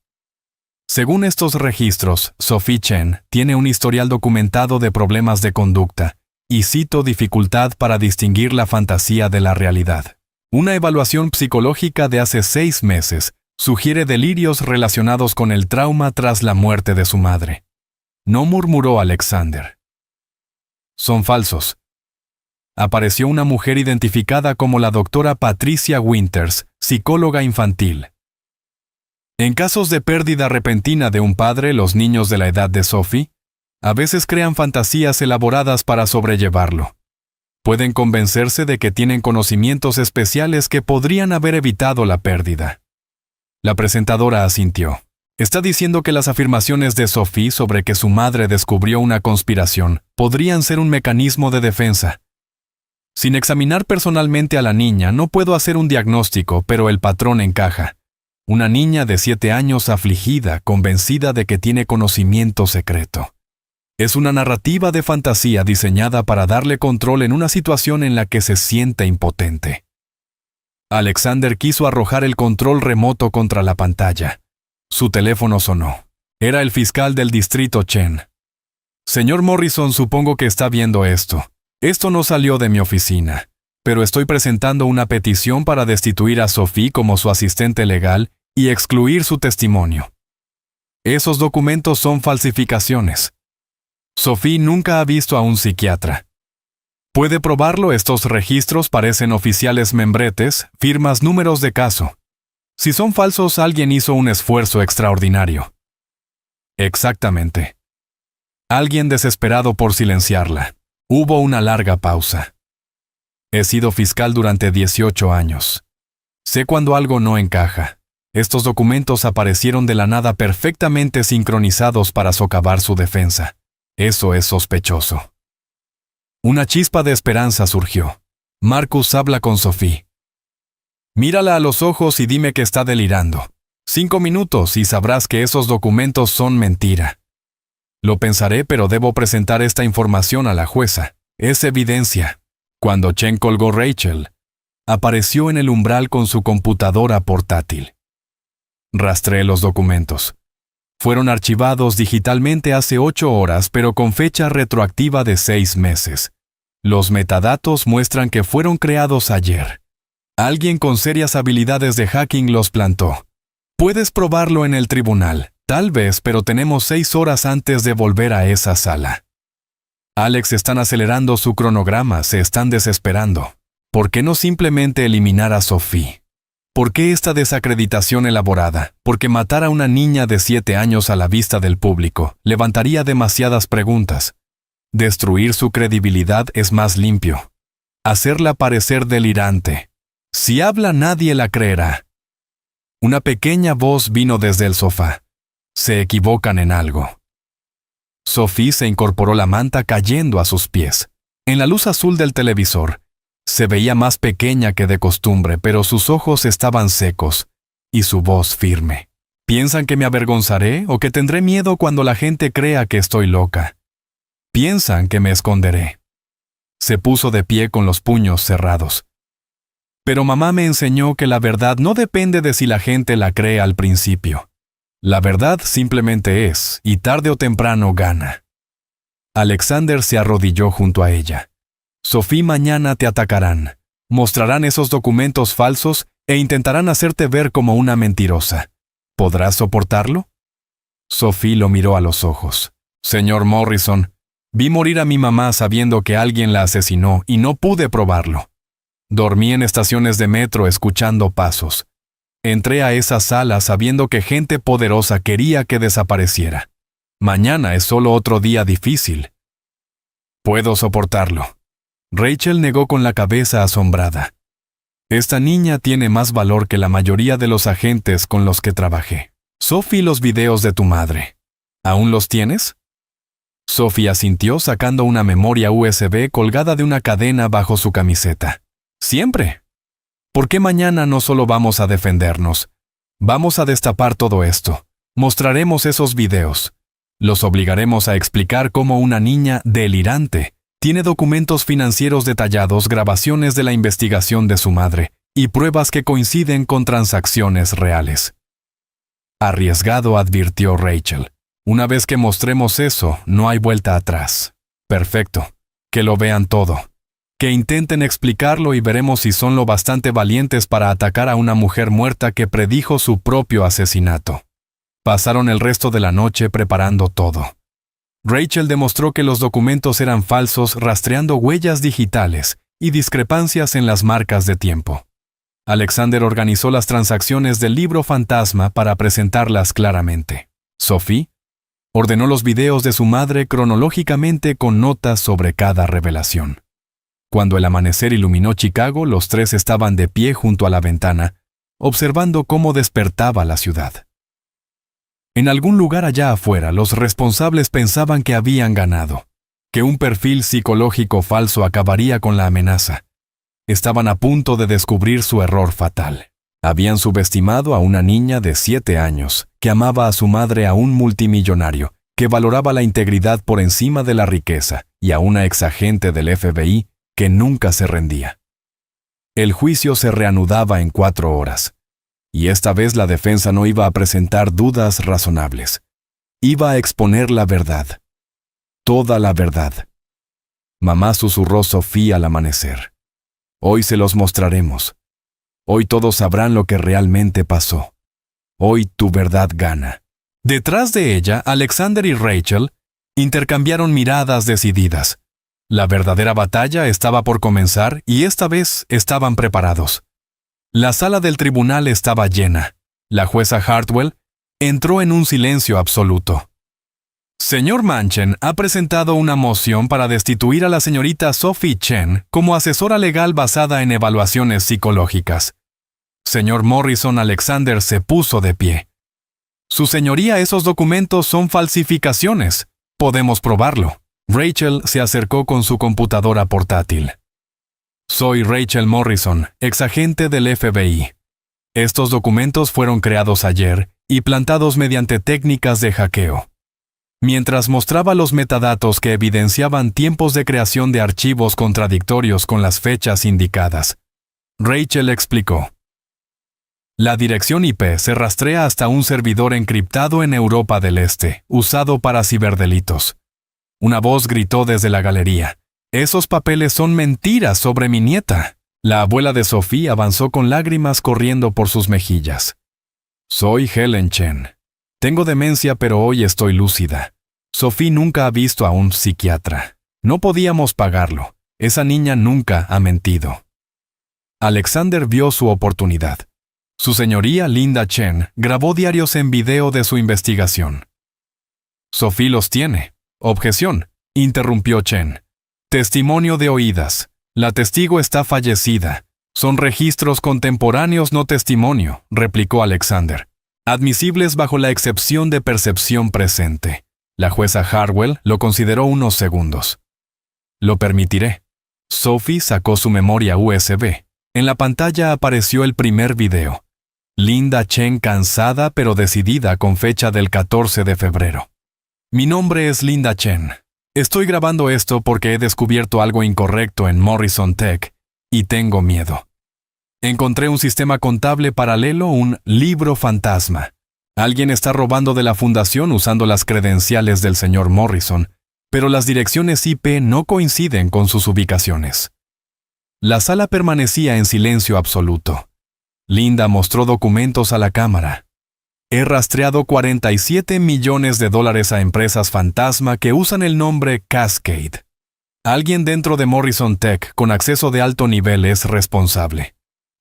Según estos registros, Sophie Chen tiene un historial documentado de problemas de conducta, y cito dificultad para distinguir la fantasía de la realidad. Una evaluación psicológica de hace 6 meses sugiere delirios relacionados con el trauma tras la muerte de su madre. No murmuró Alexander. Son falsos. Apareció una mujer identificada como la doctora Patricia Winters, psicóloga infantil. En casos de pérdida repentina de un padre, los niños de la edad de Sophie a veces crean fantasías elaboradas para sobrellevarlo. Pueden convencerse de que tienen conocimientos especiales que podrían haber evitado la pérdida. La presentadora asintió. Está diciendo que las afirmaciones de Sophie sobre que su madre descubrió una conspiración podrían ser un mecanismo de defensa. Sin examinar personalmente a la niña, no puedo hacer un diagnóstico, pero el patrón encaja. Una niña de 7 años afligida, convencida de que tiene conocimiento secreto. Es una narrativa de fantasía diseñada para darle control en una situación en la que se siente impotente. Alexander quiso arrojar el control remoto contra la pantalla. Su teléfono sonó. Era el fiscal del distrito Chen. Señor Morrison, supongo que está viendo esto. Esto no salió de mi oficina, pero estoy presentando una petición para destituir a Sophie como su asistente legal y excluir su testimonio. Esos documentos son falsificaciones. Sophie nunca ha visto a un psiquiatra. ¿Puede probarlo? Estos registros parecen oficiales membretes, firmas, números de caso. Si son falsos, alguien hizo un esfuerzo extraordinario. Exactamente. Alguien desesperado por silenciarla. Hubo una larga pausa. He sido fiscal durante 18 años. Sé cuando algo no encaja. Estos documentos aparecieron de la nada perfectamente sincronizados para socavar su defensa. Eso es sospechoso. Una chispa de esperanza surgió. Marcus habla con Sophie. Mírala a los ojos y dime que está delirando. 5 minutos y sabrás que esos documentos son mentira. Lo pensaré, pero debo presentar esta información a la jueza. Es evidencia. Cuando Chen colgó, Rachel apareció en el umbral con su computadora portátil. Rastreé los documentos. Fueron archivados digitalmente hace 8 horas, pero con fecha retroactiva de 6 meses. Los metadatos muestran que fueron creados ayer. Alguien con serias habilidades de hacking los plantó. Puedes probarlo en el tribunal, tal vez, pero tenemos 6 horas antes de volver a esa sala. Alex, están acelerando su cronograma, se están desesperando. ¿Por qué no simplemente eliminar a Sophie? ¿Por qué esta desacreditación elaborada? Porque matar a una niña de 7 años a la vista del público levantaría demasiadas preguntas. Destruir su credibilidad es más limpio. Hacerla parecer delirante. Si habla, nadie la creerá. Una pequeña voz vino desde el sofá. Se equivocan en algo. Sophie se incorporó, la manta cayendo a sus pies. En la luz azul del televisor, se veía más pequeña que de costumbre, pero sus ojos estaban secos y su voz firme. ¿Piensan que me avergonzaré o que tendré miedo cuando la gente crea que estoy loca? Piensan que me esconderé. Se puso de pie con los puños cerrados. Pero mamá me enseñó que la verdad no depende de si la gente la cree al principio. La verdad simplemente es, y tarde o temprano gana. Alexander se arrodilló junto a ella. Sophie, mañana te atacarán. Mostrarán esos documentos falsos e intentarán hacerte ver como una mentirosa. ¿Podrás soportarlo? Sophie lo miró a los ojos. Señor Morrison, vi morir a mi mamá sabiendo que alguien la asesinó y no pude probarlo. Dormí en estaciones de metro escuchando pasos. Entré a esa sala sabiendo que gente poderosa quería que desapareciera. Mañana es solo otro día difícil. Puedo soportarlo. Rachel negó con la cabeza asombrada. Esta niña tiene más valor que la mayoría de los agentes con los que trabajé. Sophie, los videos de tu madre. ¿Aún los tienes? Sophie asintió sacando una memoria USB colgada de una cadena bajo su camiseta. Siempre. ¿Por qué mañana no solo vamos a defendernos? Vamos a destapar todo esto. Mostraremos esos videos. Los obligaremos a explicar cómo una niña delirante tiene documentos financieros detallados, grabaciones de la investigación de su madre y pruebas que coinciden con transacciones reales. Arriesgado, advirtió Rachel. Una vez que mostremos eso, no hay vuelta atrás. Perfecto. Que lo vean todo. Que intenten explicarlo y veremos si son lo bastante valientes para atacar a una mujer muerta que predijo su propio asesinato. Pasaron el resto de la noche preparando todo. Rachel demostró que los documentos eran falsos rastreando huellas digitales y discrepancias en las marcas de tiempo. Alexander organizó las transacciones del libro fantasma para presentarlas claramente. Sophie ordenó los videos de su madre cronológicamente con notas sobre cada revelación. Cuando el amanecer iluminó Chicago, los tres estaban de pie junto a la ventana, observando cómo despertaba la ciudad. En algún lugar allá afuera, los responsables pensaban que habían ganado, que un perfil psicológico falso acabaría con la amenaza. Estaban a punto de descubrir su error fatal. Habían subestimado a una niña de 7 años, que amaba a su madre, a un multimillonario, que valoraba la integridad por encima de la riqueza, y a una exagente del FBI que nunca se rendía. El juicio se reanudaba en 4 horas. Y esta vez la defensa no iba a presentar dudas razonables. Iba a exponer la verdad. Toda la verdad. Mamá, susurró Sophie al amanecer. Hoy se los mostraremos. Hoy todos sabrán lo que realmente pasó. Hoy tu verdad gana. Detrás de ella, Alexander y Rachel intercambiaron miradas decididas. La verdadera batalla estaba por comenzar y esta vez estaban preparados. La sala del tribunal estaba llena. La jueza Hartwell entró en un silencio absoluto. Señor Manchen ha presentado una moción para destituir a la señorita Sophie Chen como asesora legal basada en evaluaciones psicológicas. Señor Morrison, Alexander se puso de pie. Su señoría, esos documentos son falsificaciones. Podemos probarlo. Rachel se acercó con su computadora portátil. Soy Rachel Morrison, exagente del FBI. Estos documentos fueron creados ayer y plantados mediante técnicas de hackeo. Mientras mostraba los metadatos que evidenciaban tiempos de creación de archivos contradictorios con las fechas indicadas, Rachel explicó. La dirección IP se rastrea hasta un servidor encriptado en Europa del Este, usado para ciberdelitos. Una voz gritó desde la galería. Esos papeles son mentiras sobre mi nieta. La abuela de Sophie avanzó con lágrimas corriendo por sus mejillas. Soy Helen Chen. Tengo demencia, pero hoy estoy lúcida. Sophie nunca ha visto a un psiquiatra. No podíamos pagarlo. Esa niña nunca ha mentido. Alexander vio su oportunidad. Su señoría Linda Chen grabó diarios en video de su investigación. Sophie los tiene. Objeción, interrumpió Chen. Testimonio de oídas. La testigo está fallecida. Son registros contemporáneos, no testimonio, replicó Alexander. Admisibles bajo la excepción de percepción presente. La jueza Hartwell lo consideró unos segundos. Lo permitiré. Sophie sacó su memoria USB. En la pantalla apareció el primer video. Linda Chen cansada pero decidida con fecha del 14 de febrero. Mi nombre es Linda Chen. Estoy grabando esto porque he descubierto algo incorrecto en Morrison Tech y tengo miedo. Encontré un sistema contable paralelo, un libro fantasma. Alguien está robando de la fundación usando las credenciales del señor Morrison, pero las direcciones IP no coinciden con sus ubicaciones. La sala permanecía en silencio absoluto. Linda mostró documentos a la cámara. He rastreado $47 millones a empresas fantasma que usan el nombre Cascade. Alguien dentro de Morrison Tech con acceso de alto nivel es responsable.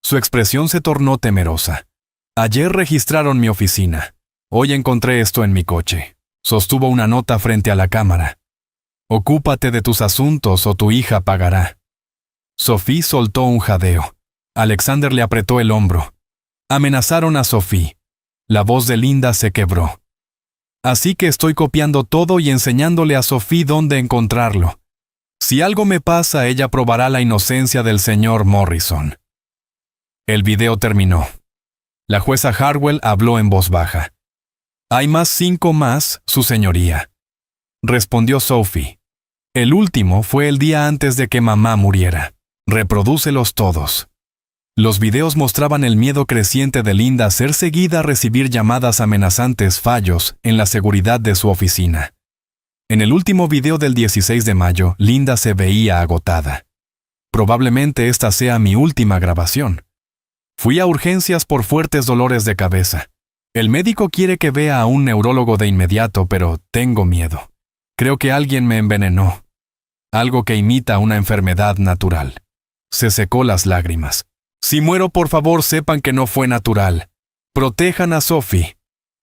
Su expresión se tornó temerosa. Ayer registraron mi oficina. Hoy encontré esto en mi coche. Sostuvo una nota frente a la cámara. Ocúpate de tus asuntos o tu hija pagará. Sophie soltó un jadeo. Alexander le apretó el hombro. Amenazaron a Sophie. La voz de Linda se quebró. Así que estoy copiando todo y enseñándole a Sophie dónde encontrarlo. Si algo me pasa, ella probará la inocencia del señor Morrison. El video terminó. La jueza Harwell habló en voz baja. Hay 5 más, su señoría. Respondió Sophie. El último fue el día antes de que mamá muriera. Reprodúcelos todos. Los videos mostraban el miedo creciente de Linda a ser seguida a recibir llamadas amenazantes fallos en la seguridad de su oficina. En el último video del 16 de mayo, Linda se veía agotada. Probablemente esta sea mi última grabación. Fui a urgencias por fuertes dolores de cabeza. El médico quiere que vea a un neurólogo de inmediato, pero tengo miedo. Creo que alguien me envenenó. Algo que imita una enfermedad natural. Se secó las lágrimas. Si muero, por favor, sepan que no fue natural. Protejan a Sophie.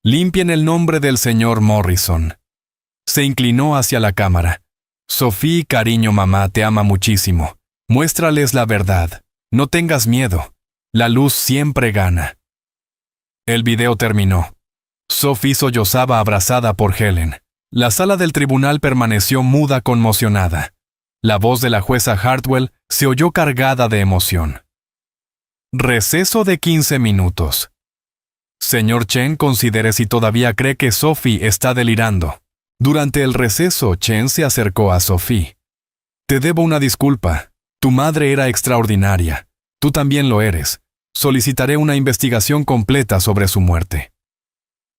Limpien el nombre del señor Morrison. Se inclinó hacia la cámara. Sophie, cariño, mamá te ama muchísimo. Muéstrales la verdad. No tengas miedo. La luz siempre gana. El video terminó. Sophie sollozaba abrazada por Helen. La sala del tribunal permaneció muda, conmocionada. La voz de la jueza Hartwell se oyó cargada de emoción. Receso de 15 minutos. Señor Chen, considere si todavía cree que Sophie está delirando. Durante el receso, Chen se acercó a Sophie. Te debo una disculpa. Tu madre era extraordinaria. Tú también lo eres. Solicitaré una investigación completa sobre su muerte.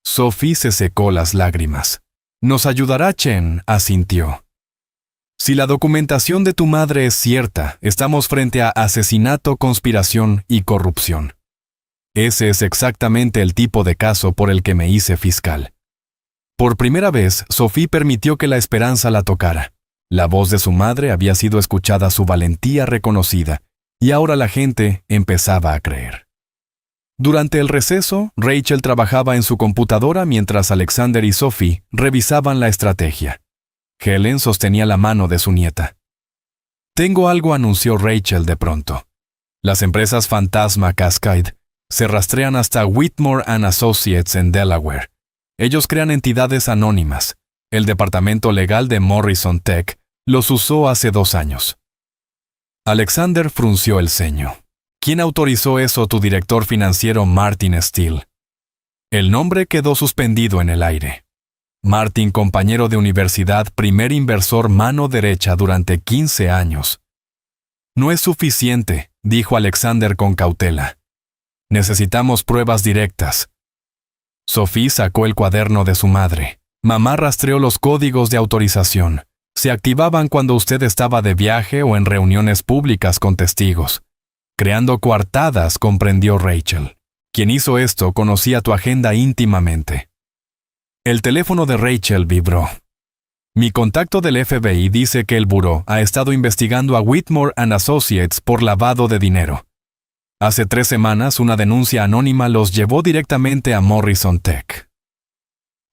Sophie se secó las lágrimas. Nos ayudará, Chen, asintió. Si la documentación de tu madre es cierta, estamos frente a asesinato, conspiración y corrupción. Ese es exactamente el tipo de caso por el que me hice fiscal. Por primera vez, Sophie permitió que la esperanza la tocara. La voz de su madre había sido escuchada, su valentía reconocida, y ahora la gente empezaba a creer. Durante el receso, Rachel trabajaba en su computadora mientras Alexander y Sophie revisaban la estrategia. Helen sostenía la mano de su nieta. Tengo algo, anunció Rachel de pronto. Las empresas fantasma Cascade se rastrean hasta Whitmore & Associates en Delaware. Ellos crean entidades anónimas. El departamento legal de Morrison Tech los usó hace 2 años. Alexander frunció el ceño. ¿Quién autorizó eso? Tu director financiero Martin Steele. El nombre quedó suspendido en el aire. Martin, compañero de universidad, primer inversor mano derecha durante 15 años. No es suficiente, dijo Alexander con cautela. Necesitamos pruebas directas. Sophie sacó el cuaderno de su madre. Mamá rastreó los códigos de autorización. Se activaban cuando usted estaba de viaje o en reuniones públicas con testigos. Creando coartadas, comprendió Rachel. Quien hizo esto conocía tu agenda íntimamente. El teléfono de Rachel vibró. Mi contacto del FBI dice que el buró ha estado investigando a Whitmore & Associates por lavado de dinero. Hace 3 semanas, una denuncia anónima los llevó directamente a Morrison Tech.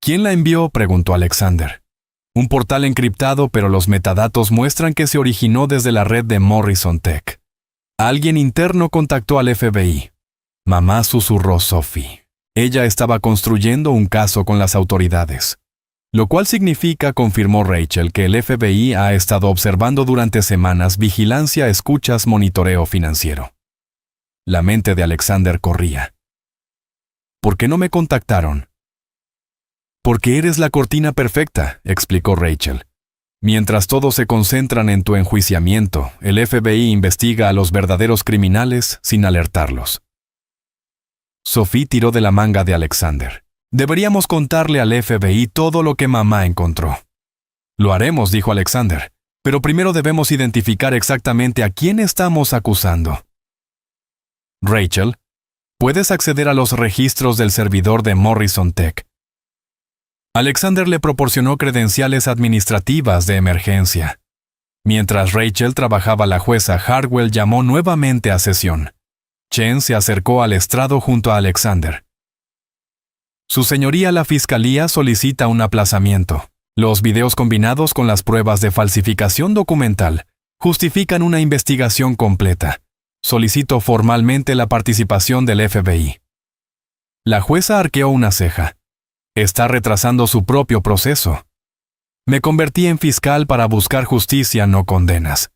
¿Quién la envió?, preguntó Alexander. Un portal encriptado, pero los metadatos muestran que se originó desde la red de Morrison Tech. Alguien interno contactó al FBI. Mamá, susurró Sophie. Ella estaba construyendo un caso con las autoridades. Lo cual significa, confirmó Rachel, que el FBI ha estado observando durante semanas vigilancia, escuchas, monitoreo financiero. La mente de Alexander corría. ¿Por qué no me contactaron? Porque eres la cortina perfecta, explicó Rachel. Mientras todos se concentran en tu enjuiciamiento, el FBI investiga a los verdaderos criminales sin alertarlos. Sophie tiró de la manga de Alexander. Deberíamos contarle al FBI todo lo que mamá encontró. Lo haremos, dijo Alexander, pero primero debemos identificar exactamente a quién estamos acusando. Rachel, Puedes acceder a los registros del servidor de Morrison Tech. Alexander le proporcionó credenciales administrativas de emergencia. Mientras Rachel trabajaba, la jueza Hartwell llamó nuevamente a sesión. Chen se acercó al estrado junto a Alexander. Su señoría, la fiscalía solicita un aplazamiento. Los videos combinados con las pruebas de falsificación documental justifican una investigación completa. Solicito formalmente la participación del FBI. La jueza arqueó una ceja. Está retrasando su propio proceso. Me convertí en fiscal para buscar justicia, no condenas.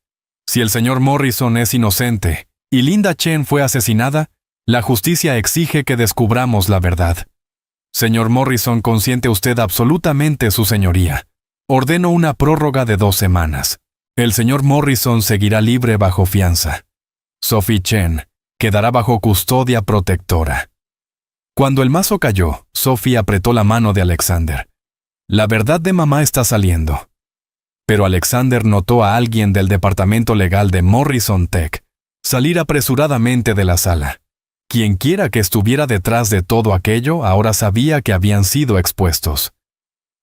Si el señor Morrison es inocente y Linda Chen fue asesinada, la justicia exige que descubramos la verdad. Señor Morrison, ¿consiente usted absolutamente, su señoría? Ordeno una prórroga de 2 semanas. El señor Morrison seguirá libre bajo fianza. Sophie Chen quedará bajo custodia protectora. Cuando el mazo cayó, Sophie apretó la mano de Alexander. La verdad de mamá está saliendo. Pero Alexander notó a alguien del departamento legal de Morrison Tech salir apresuradamente de la sala. Quienquiera que estuviera detrás de todo aquello ahora sabía que habían sido expuestos.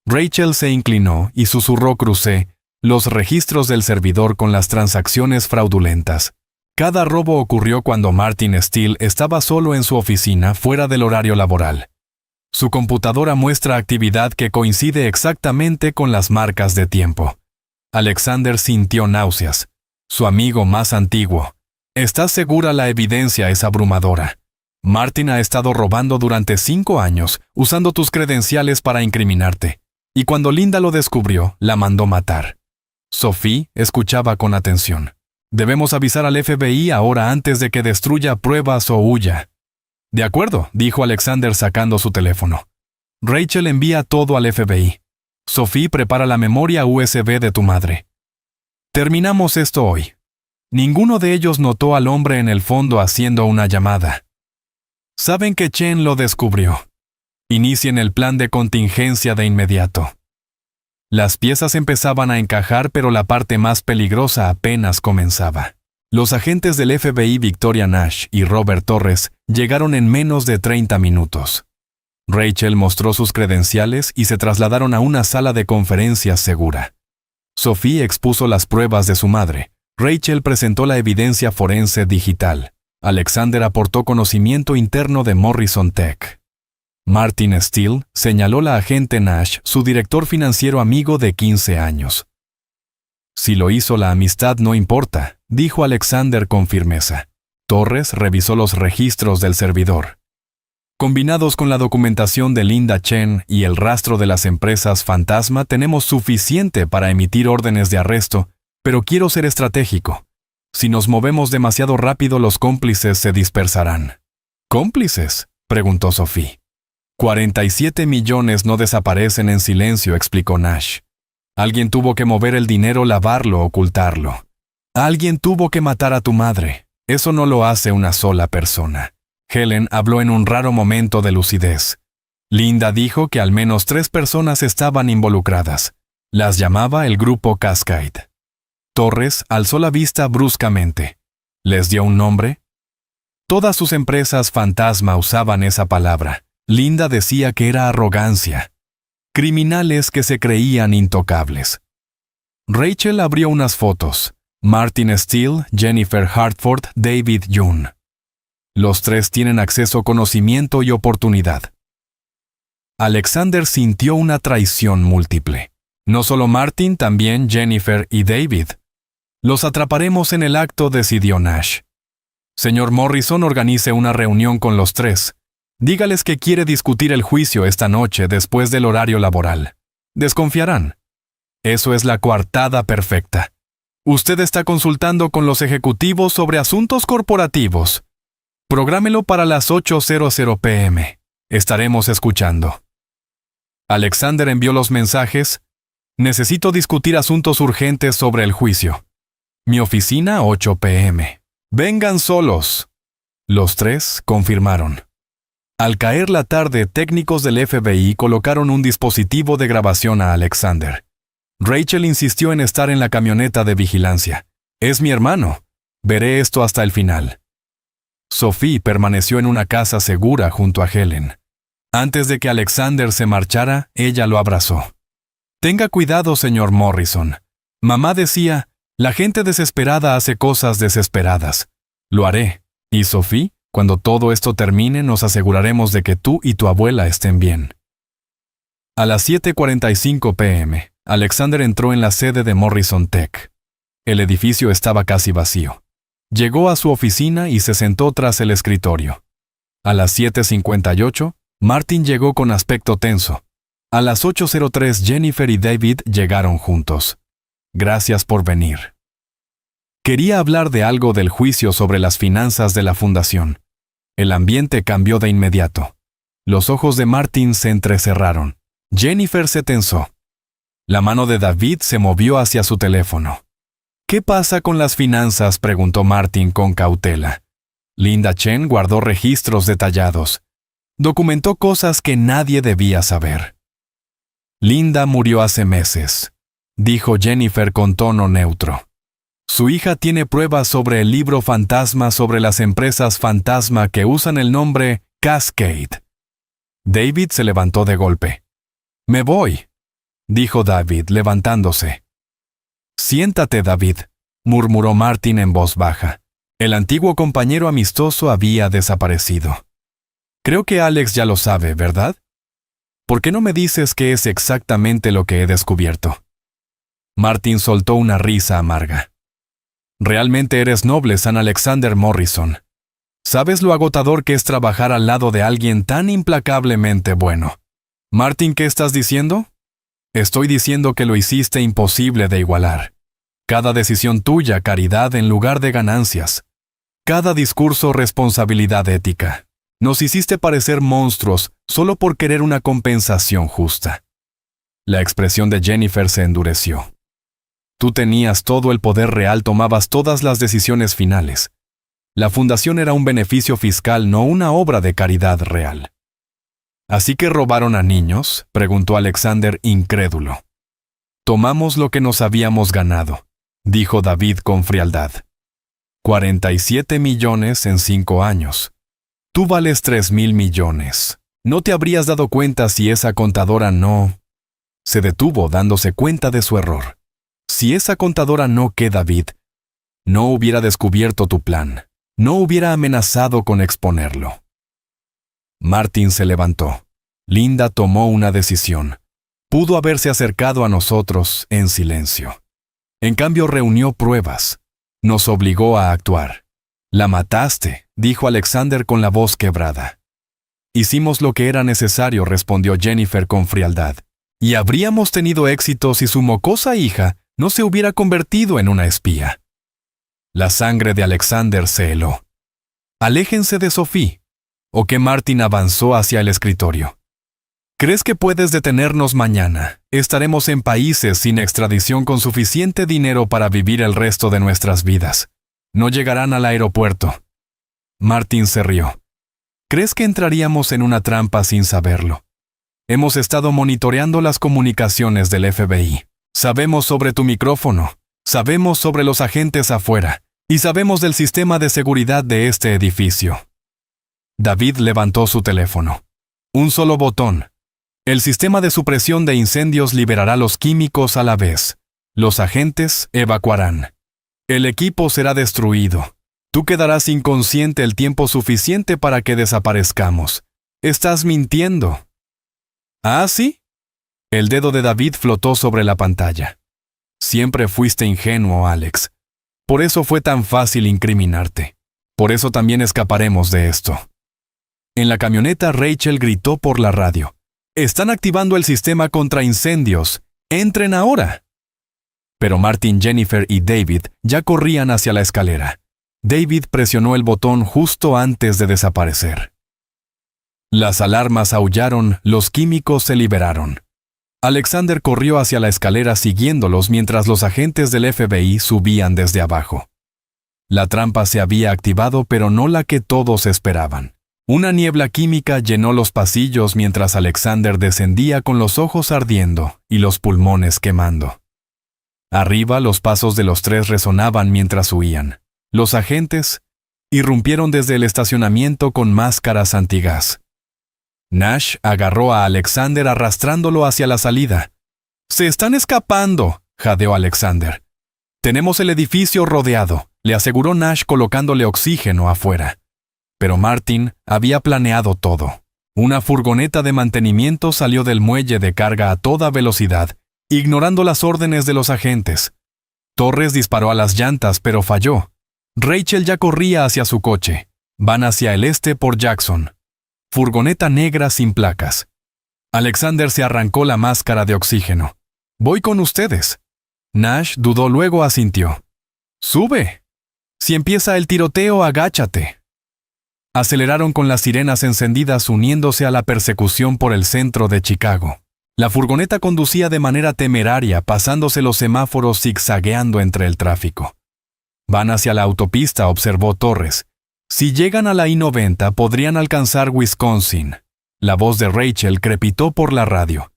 Rachel se inclinó y susurró: crucé los registros del servidor con las transacciones fraudulentas. Cada robo ocurrió cuando Martin Steele estaba solo en su oficina fuera del horario laboral. Su computadora muestra actividad que coincide exactamente con las marcas de tiempo. Alexander sintió náuseas. Su amigo más antiguo. ¿Estás segura? La evidencia es abrumadora. Martin ha estado robando durante 5 años, usando tus credenciales para incriminarte. Y cuando Linda lo descubrió, la mandó matar. Sophie escuchaba con atención. Debemos avisar al FBI ahora antes de que destruya pruebas o huya. De acuerdo, dijo Alexander sacando su teléfono. Rachel envía todo al FBI. Sophie prepara la memoria USB de tu madre. Terminamos esto hoy. Ninguno de ellos notó al hombre en el fondo haciendo una llamada. Saben que Chen lo descubrió. Inicien el plan de contingencia de inmediato. Las piezas empezaban a encajar, pero la parte más peligrosa apenas comenzaba. Los agentes del FBI Victoria Nash y Robert Torres llegaron en menos de 30 minutos. Rachel mostró sus credenciales y se trasladaron a una sala de conferencias segura. Sophie expuso las pruebas de su madre. Rachel presentó la evidencia forense digital. Alexander aportó conocimiento interno de Morrison Tech. Martin Steele señaló la agente Nash, su director financiero amigo de 15 años. Si lo hizo, la amistad no importa, dijo Alexander con firmeza. Torres revisó los registros del servidor. Combinados con la documentación de Linda Chen y el rastro de las empresas fantasma, tenemos suficiente para emitir órdenes de arresto, pero quiero ser estratégico. Si nos movemos demasiado rápido, los cómplices se dispersarán. ¿Cómplices?, preguntó Sophie. 47 millones no desaparecen en silencio, explicó Nash. Alguien tuvo que mover el dinero, lavarlo, ocultarlo. Alguien tuvo que matar a tu madre. Eso no lo hace una sola persona. Helen habló en un raro momento de lucidez. Linda dijo que al menos 3 personas estaban involucradas. Las llamaba el grupo Cascade. Torres alzó la vista bruscamente. ¿Les dio un nombre? Todas sus empresas fantasma usaban esa palabra. Linda decía que era arrogancia. Criminales que se creían intocables. Rachel abrió unas fotos. Martin Steele, Jennifer Hartford, David Yoon. Los 3 tienen acceso, conocimiento y oportunidad. Alexander sintió una traición múltiple. No solo Martin, también Jennifer y David. Los atraparemos en el acto, decidió Nash. Señor Morrison, organice una reunión con los 3. Dígales que quiere discutir el juicio esta noche después del horario laboral. Desconfiarán. Eso es la coartada perfecta. Usted está consultando con los ejecutivos sobre asuntos corporativos. Prográmelo para las 8:00 p.m. Estaremos escuchando. Alexander envió los mensajes. Necesito discutir asuntos urgentes sobre el juicio. Mi oficina, 8 p.m. Vengan solos. Los 3 confirmaron. Al caer la tarde, técnicos del FBI colocaron un dispositivo de grabación a Alexander. Rachel insistió en estar en la camioneta de vigilancia. Es mi hermano. Veré esto hasta el final. Sophie permaneció en una casa segura junto a Helen. Antes de que Alexander se marchara, ella lo abrazó. «Tenga cuidado, señor Morrison. Mamá decía, la gente desesperada hace cosas desesperadas. Lo haré. Y Sophie, cuando todo esto termine, nos aseguraremos de que tú y tu abuela estén bien». A las 7:45 p.m., Alexander entró en la sede de Morrison Tech. El edificio estaba casi vacío. Llegó a su oficina y se sentó tras el escritorio. A las 7:58, Martin llegó con aspecto tenso. A las 8:03 Jennifer y David llegaron juntos. «Gracias por venir». Quería hablar de algo del juicio sobre las finanzas de la fundación. El ambiente cambió de inmediato. Los ojos de Martin se entrecerraron. Jennifer se tensó. La mano de David se movió hacia su teléfono. «¿Qué pasa con las finanzas?», preguntó Martin con cautela. Linda Chen guardó registros detallados. Documentó cosas que nadie debía saber. «Linda murió hace meses», dijo Jennifer con tono neutro. «Su hija tiene pruebas sobre el libro fantasma sobre las empresas fantasma que usan el nombre Cascade». David se levantó de golpe. «Me voy», dijo David, levantándose. «Siéntate, David», murmuró Martin en voz baja. El antiguo compañero amistoso había desaparecido. «Creo que Alex ya lo sabe, ¿verdad? ¿Por qué no me dices qué es exactamente lo que he descubierto?» Martin soltó una risa amarga. «Realmente eres noble, San Alexander Morrison. ¿Sabes lo agotador que es trabajar al lado de alguien tan implacablemente bueno?» «Martin, ¿qué estás diciendo?» «Estoy diciendo que lo hiciste imposible de igualar. Cada decisión tuya, caridad en lugar de ganancias. Cada discurso, responsabilidad ética. Nos hiciste parecer monstruos solo por querer una compensación justa». La expresión de Jennifer se endureció. «Tú tenías todo el poder real, tomabas todas las decisiones finales. La fundación era un beneficio fiscal, no una obra de caridad real». «¿Así que robaron a niños?», preguntó Alexander incrédulo. «Tomamos lo que nos habíamos ganado», dijo David con frialdad. 47 millones en 5 años. Tú vales 3,000 millones. No te habrías dado cuenta si esa contadora no... Se detuvo dándose cuenta de su error. Si esa contadora no David, no hubiera descubierto tu plan. No hubiera amenazado con exponerlo. Martin se levantó. Linda tomó una decisión. Pudo haberse acercado a nosotros en silencio. En cambio, reunió pruebas. Nos obligó a actuar. «La mataste», dijo Alexander con la voz quebrada. «Hicimos lo que era necesario», respondió Jennifer con frialdad. «Y habríamos tenido éxito si su mocosa hija no se hubiera convertido en una espía». La sangre de Alexander se heló. «Aléjense de Sophie», o que Martin avanzó hacia el escritorio. «¿Crees que puedes detenernos mañana? Estaremos en países sin extradición con suficiente dinero para vivir el resto de nuestras vidas. No llegarán al aeropuerto». Martin se rió. «¿Crees que entraríamos en una trampa sin saberlo? Hemos estado monitoreando las comunicaciones del FBI. Sabemos sobre tu micrófono, sabemos sobre los agentes afuera, y sabemos del sistema de seguridad de este edificio». David levantó su teléfono. «Un solo botón. El sistema de supresión de incendios liberará los químicos a la vez. Los agentes evacuarán. El equipo será destruido. Tú quedarás inconsciente el tiempo suficiente para que desaparezcamos. Estás mintiendo». «¿Ah, sí?» El dedo de David flotó sobre la pantalla. «Siempre fuiste ingenuo, Alex. Por eso fue tan fácil incriminarte. Por eso también escaparemos de esto». En la camioneta, Rachel gritó por la radio. «Están activando el sistema contra incendios. ¡Entren ahora!». Pero Martin, Jennifer y David ya corrían hacia la escalera. David presionó el botón justo antes de desaparecer. Las alarmas aullaron, los químicos se liberaron. Alexander corrió hacia la escalera siguiéndolos mientras los agentes del FBI subían desde abajo. La trampa se había activado, pero no la que todos esperaban. Una niebla química llenó los pasillos mientras Alexander descendía con los ojos ardiendo y los pulmones quemando. Arriba, los pasos de los tres resonaban mientras huían. Los agentes irrumpieron desde el estacionamiento con máscaras antigas. Nash agarró a Alexander arrastrándolo hacia la salida. «¡Se están escapando!», jadeó Alexander. «Tenemos el edificio rodeado», le aseguró Nash colocándole oxígeno afuera. Pero Martin había planeado todo. Una furgoneta de mantenimiento salió del muelle de carga a toda velocidad, ignorando las órdenes de los agentes. Torres disparó a las llantas, pero falló. Rachel ya corría hacia su coche. Van hacia el este por Jackson. Furgoneta negra sin placas. Alexander se arrancó la máscara de oxígeno. «Voy con ustedes». Nash dudó, luego asintió. «Sube. Si empieza el tiroteo, agáchate». Aceleraron con las sirenas encendidas, uniéndose a la persecución por el centro de Chicago. La furgoneta conducía de manera temeraria, pasándose los semáforos zigzagueando entre el tráfico. «Van hacia la autopista», observó Torres. «Si llegan a la I-90 podrían alcanzar Wisconsin». La voz de Rachel crepitó por la radio.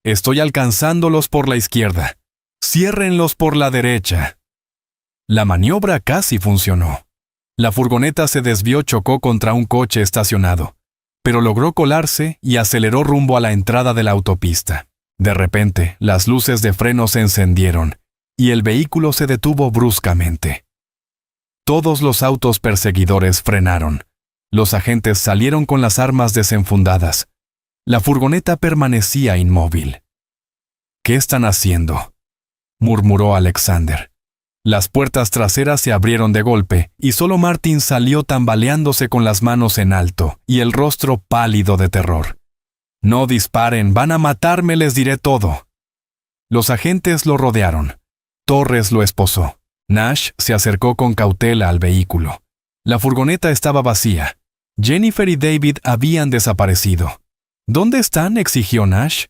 «Estoy alcanzándolos por la izquierda. Ciérrenlos por la derecha». La maniobra casi funcionó. La furgoneta se desvió, chocó contra un coche estacionado, pero logró colarse y aceleró rumbo a la entrada de la autopista. De repente, las luces de freno se encendieron y el vehículo se detuvo bruscamente. Todos los autos perseguidores frenaron. Los agentes salieron con las armas desenfundadas. La furgoneta permanecía inmóvil. «¿Qué están haciendo?», murmuró Alexander. Las puertas traseras se abrieron de golpe y solo Martin salió tambaleándose con las manos en alto y el rostro pálido de terror. «No disparen, van a matarme, les diré todo». Los agentes lo rodearon. Torres lo esposó. Nash se acercó con cautela al vehículo. La furgoneta estaba vacía. Jennifer y David habían desaparecido. «¿Dónde están?», exigió Nash.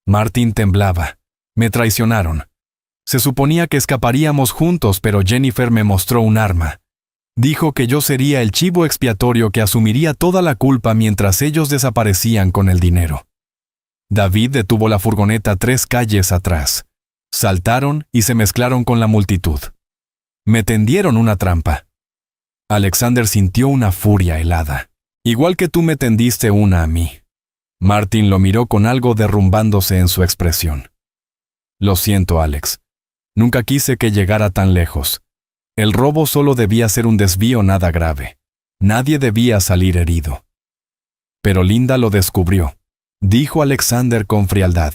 Martin temblaba. «Me traicionaron. Se suponía que escaparíamos juntos, pero Jennifer me mostró un arma. Dijo que yo sería el chivo expiatorio que asumiría toda la culpa mientras ellos desaparecían con el dinero». David detuvo la furgoneta 3 calles atrás. Saltaron y se mezclaron con la multitud. «Me tendieron una trampa». Alexander sintió una furia helada. «Igual que tú me tendiste una a mí». Martin lo miró con algo derrumbándose en su expresión. «Lo siento, Alex. Nunca quise que llegara tan lejos. El robo solo debía ser un desvío nada grave. Nadie debía salir herido». «Pero Linda lo descubrió», dijo Alexander con frialdad.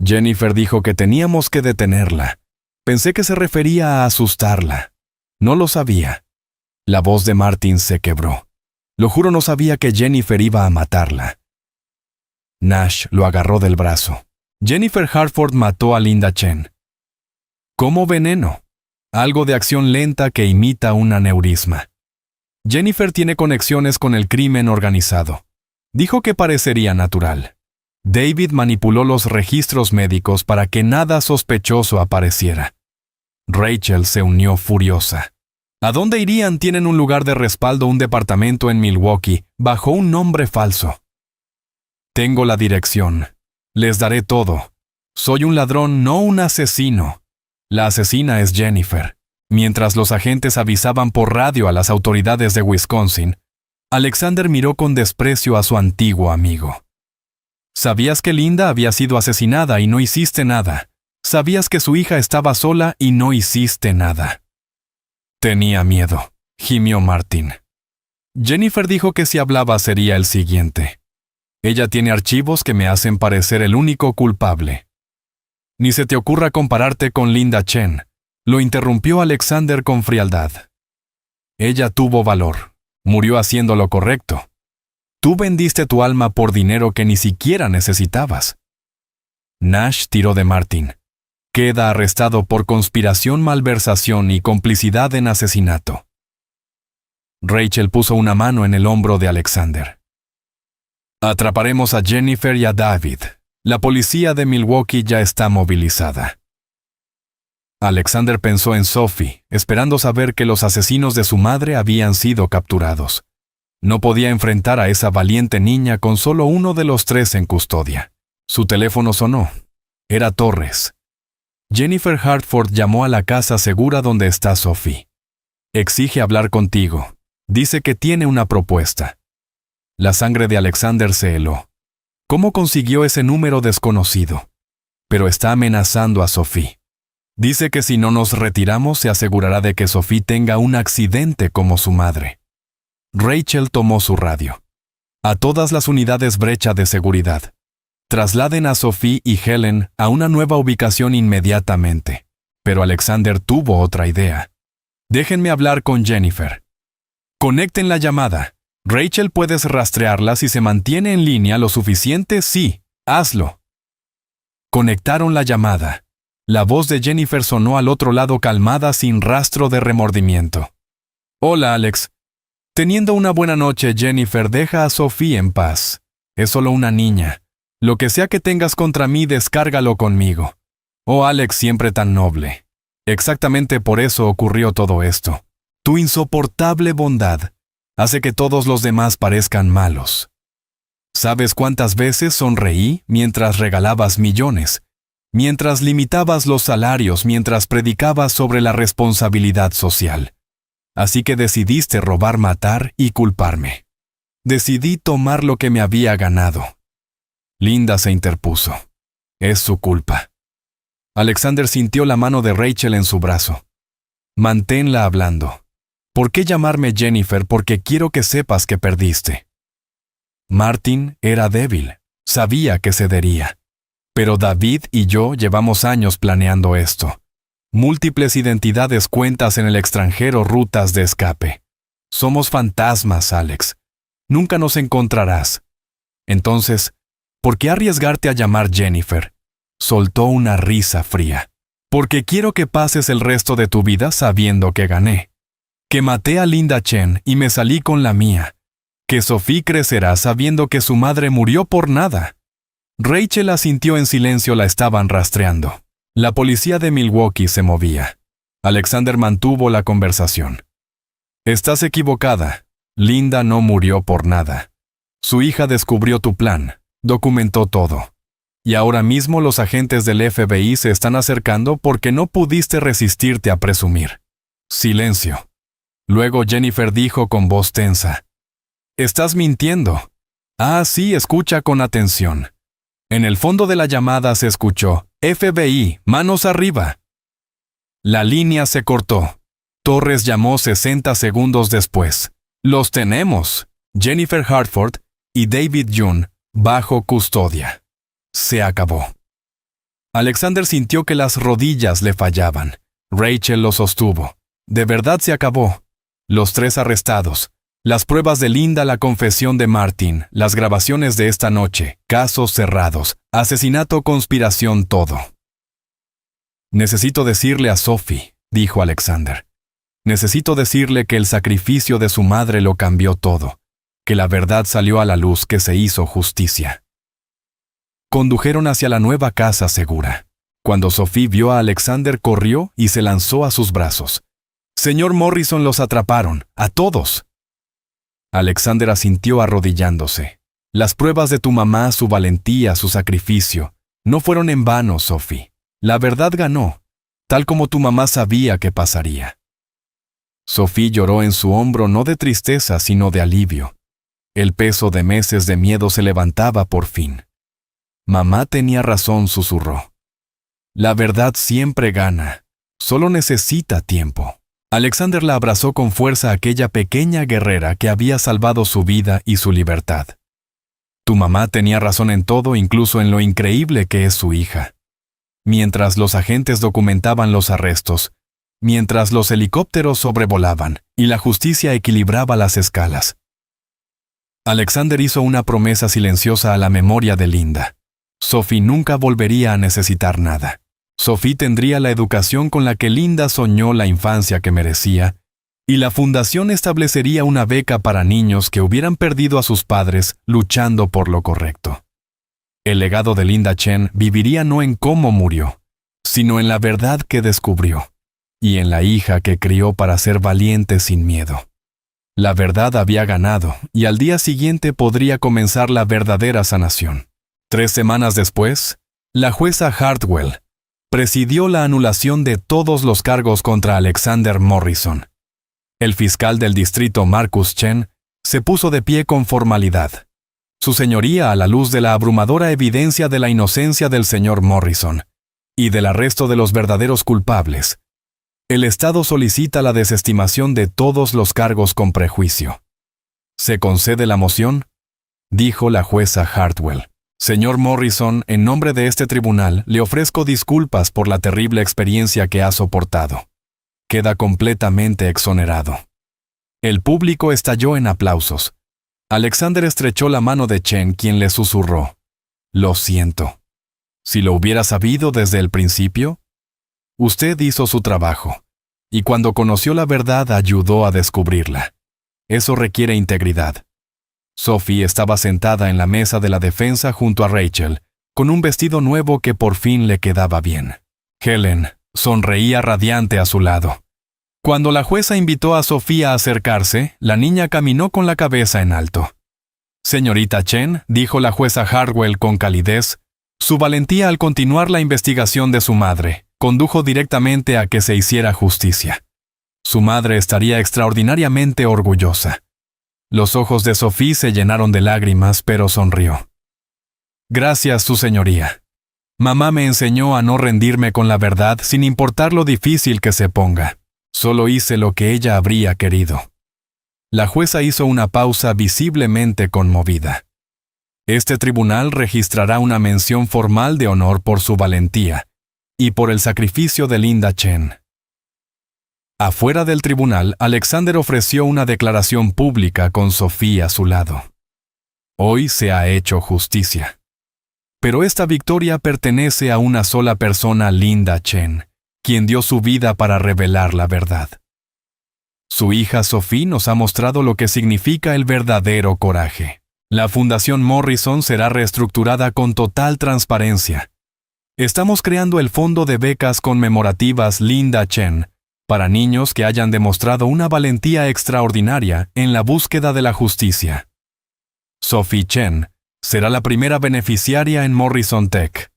«Jennifer dijo que teníamos que detenerla. Pensé que se refería a asustarla. No lo sabía». La voz de Martin se quebró. «Lo juro, no sabía que Jennifer iba a matarla». Nash lo agarró del brazo. «Jennifer Hartford mató a Linda Chen». «Como veneno. Algo de acción lenta que imita un aneurisma. Jennifer tiene conexiones con el crimen organizado. Dijo que parecería natural. David manipuló los registros médicos para que nada sospechoso apareciera». Rachel se unió furiosa. «¿A dónde irían? Tienen un lugar de respaldo, un departamento en Milwaukee, bajo un nombre falso». «Tengo la dirección. Les daré todo. Soy un ladrón, no un asesino. La asesina es Jennifer». Mientras los agentes avisaban por radio a las autoridades de Wisconsin, Alexander miró con desprecio a su antiguo amigo. «Sabías que Linda había sido asesinada y no hiciste nada. Sabías que su hija estaba sola y no hiciste nada». «Tenía miedo», gimió Martin. «Jennifer dijo que si hablaba sería el siguiente. Ella tiene archivos que me hacen parecer el único culpable». «Ni se te ocurra compararte con Linda Chen», lo interrumpió Alexander con frialdad. «Ella tuvo valor. Murió haciendo lo correcto. Tú vendiste tu alma por dinero que ni siquiera necesitabas». Nash tiró de Martin. «Queda arrestado por conspiración, malversación y complicidad en asesinato». Rachel puso una mano en el hombro de Alexander. «Atraparemos a Jennifer y a David. La policía de Milwaukee ya está movilizada». Alexander pensó en Sophie, esperando saber que los asesinos de su madre habían sido capturados. No podía enfrentar a esa valiente niña con solo uno de los 3 en custodia. Su teléfono sonó. Era Torres. Jennifer Hartford llamó a la casa segura donde está Sophie. Exige hablar contigo. Dice que tiene una propuesta. La sangre de Alexander se heló. ¿Cómo consiguió ese número desconocido? Pero está amenazando a Sophie. Dice que si no nos retiramos se asegurará de que Sophie tenga un accidente como su madre. Rachel tomó su radio. A todas las unidades brecha de seguridad. Trasladen a Sophie y Helen a una nueva ubicación inmediatamente. Pero Alexander tuvo otra idea. Déjenme hablar con Jennifer. Conecten la llamada. Rachel, puedes rastrearla si se mantiene en línea lo suficiente. Sí, hazlo. Conectaron la llamada. La voz de Jennifer sonó al otro lado calmada sin rastro de remordimiento. Hola, Alex. Teniendo una buena noche, Jennifer, deja a Sophie en paz. Es solo una niña. Lo que sea que tengas contra mí, descárgalo conmigo. Oh, Alex, siempre tan noble. Exactamente por eso ocurrió todo esto. Tu insoportable bondad hace que todos los demás parezcan malos. ¿Sabes cuántas veces sonreí mientras regalabas millones? Mientras limitabas los salarios, mientras predicabas sobre la responsabilidad social. Así que decidiste robar, matar y culparme. Decidí tomar lo que me había ganado. Linda se interpuso. Es su culpa. Alexander sintió la mano de Rachel en su brazo. Manténla hablando. ¿Por qué llamarme Jennifer? Porque quiero que sepas que perdiste. Martin era débil. Sabía que cedería. Pero David y yo llevamos años planeando esto. Múltiples identidades, cuentas en el extranjero, rutas de escape. Somos fantasmas, Alex. Nunca nos encontrarás. Entonces, ¿por qué arriesgarte a llamar Jennifer? Soltó una risa fría. Porque quiero que pases el resto de tu vida sabiendo que gané. Que maté a Linda Chen y me salí con la mía. Que Sophie crecerá sabiendo que su madre murió por nada. Rachel asintió en silencio, la estaban rastreando. La policía de Milwaukee se movía. Alexander mantuvo la conversación. Estás equivocada. Linda no murió por nada. Su hija descubrió tu plan, documentó todo. Y ahora mismo los agentes del FBI se están acercando porque no pudiste resistirte a presumir. Silencio. Luego Jennifer dijo con voz tensa. Estás mintiendo. Ah, sí, escucha con atención. En el fondo de la llamada se escuchó, FBI, manos arriba. La línea se cortó. Torres llamó 60 segundos después. Los tenemos. Jennifer Hartford y David June, bajo custodia. Se acabó. Alexander sintió que las rodillas le fallaban. Rachel lo sostuvo. De verdad se acabó. Los 3 arrestados. Las pruebas de Linda, la confesión de Martin, las grabaciones de esta noche, casos cerrados, asesinato, conspiración, todo. Necesito decirle a Sophie, dijo Alexander. Necesito decirle que el sacrificio de su madre lo cambió todo, que la verdad salió a la luz, que se hizo justicia. Condujeron hacia la nueva casa segura. Cuando Sophie vio a Alexander, corrió y se lanzó a sus brazos. Señor Morrison, los atraparon, a todos. Alexander asintió arrodillándose. Las pruebas de tu mamá, su valentía, su sacrificio, no fueron en vano, Sophie. La verdad ganó, tal como tu mamá sabía que pasaría. Sophie lloró en su hombro, no de tristeza, sino de alivio. El peso de meses de miedo se levantaba por fin. Mamá tenía razón, susurró. La verdad siempre gana, solo necesita tiempo. Alexander la abrazó con fuerza, aquella pequeña guerrera que había salvado su vida y su libertad. Tu mamá tenía razón en todo, incluso en lo increíble que es su hija. Mientras los agentes documentaban los arrestos, mientras los helicópteros sobrevolaban y la justicia equilibraba las escalas, Alexander hizo una promesa silenciosa a la memoria de Linda. Sophie nunca volvería a necesitar nada. Sophie tendría la educación con la que Linda soñó, la infancia que merecía, y la fundación establecería una beca para niños que hubieran perdido a sus padres luchando por lo correcto. El legado de Linda Chen viviría no en cómo murió, sino en la verdad que descubrió, y en la hija que crió para ser valiente sin miedo. La verdad había ganado, y al día siguiente podría comenzar la verdadera sanación. 3 semanas después, la jueza Hartwell presidió la anulación de todos los cargos contra Alexander Morrison. El fiscal del distrito Marcus Chen se puso de pie con formalidad. Su señoría, a la luz de la abrumadora evidencia de la inocencia del señor Morrison y del arresto de los verdaderos culpables, el Estado solicita la desestimación de todos los cargos con prejuicio. ¿Se concede la moción?, dijo la jueza Hartwell. Señor Morrison, en nombre de este tribunal, le ofrezco disculpas por la terrible experiencia que ha soportado. Queda completamente exonerado. El público estalló en aplausos. Alexander estrechó la mano de Chen, quien le susurró: «Lo siento. Si lo hubiera sabido desde el principio, usted hizo su trabajo, y cuando conoció la verdad ayudó a descubrirla. Eso requiere integridad». Sophie estaba sentada en la mesa de la defensa junto a Rachel, con un vestido nuevo que por fin le quedaba bien. Helen sonreía radiante a su lado. Cuando la jueza invitó a Sophie a acercarse, la niña caminó con la cabeza en alto. «Señorita Chen», dijo la jueza Hartwell con calidez, «su valentía al continuar la investigación de su madre condujo directamente a que se hiciera justicia. Su madre estaría extraordinariamente orgullosa». Los ojos de Sophie se llenaron de lágrimas, pero sonrió. «Gracias, su señoría. Mamá me enseñó a no rendirme con la verdad sin importar lo difícil que se ponga. Solo hice lo que ella habría querido». La jueza hizo una pausa visiblemente conmovida. «Este tribunal registrará una mención formal de honor por su valentía y por el sacrificio de Linda Chen». Afuera del tribunal, Alexander ofreció una declaración pública con Sophie a su lado. «Hoy se ha hecho justicia. Pero esta victoria pertenece a una sola persona, Linda Chen, quien dio su vida para revelar la verdad. Su hija Sophie nos ha mostrado lo que significa el verdadero coraje. La Fundación Morrison será reestructurada con total transparencia. Estamos creando el fondo de becas conmemorativas Linda Chen para niños que hayan demostrado una valentía extraordinaria en la búsqueda de la justicia. Sophie Chen será la primera beneficiaria en Morrison Tech».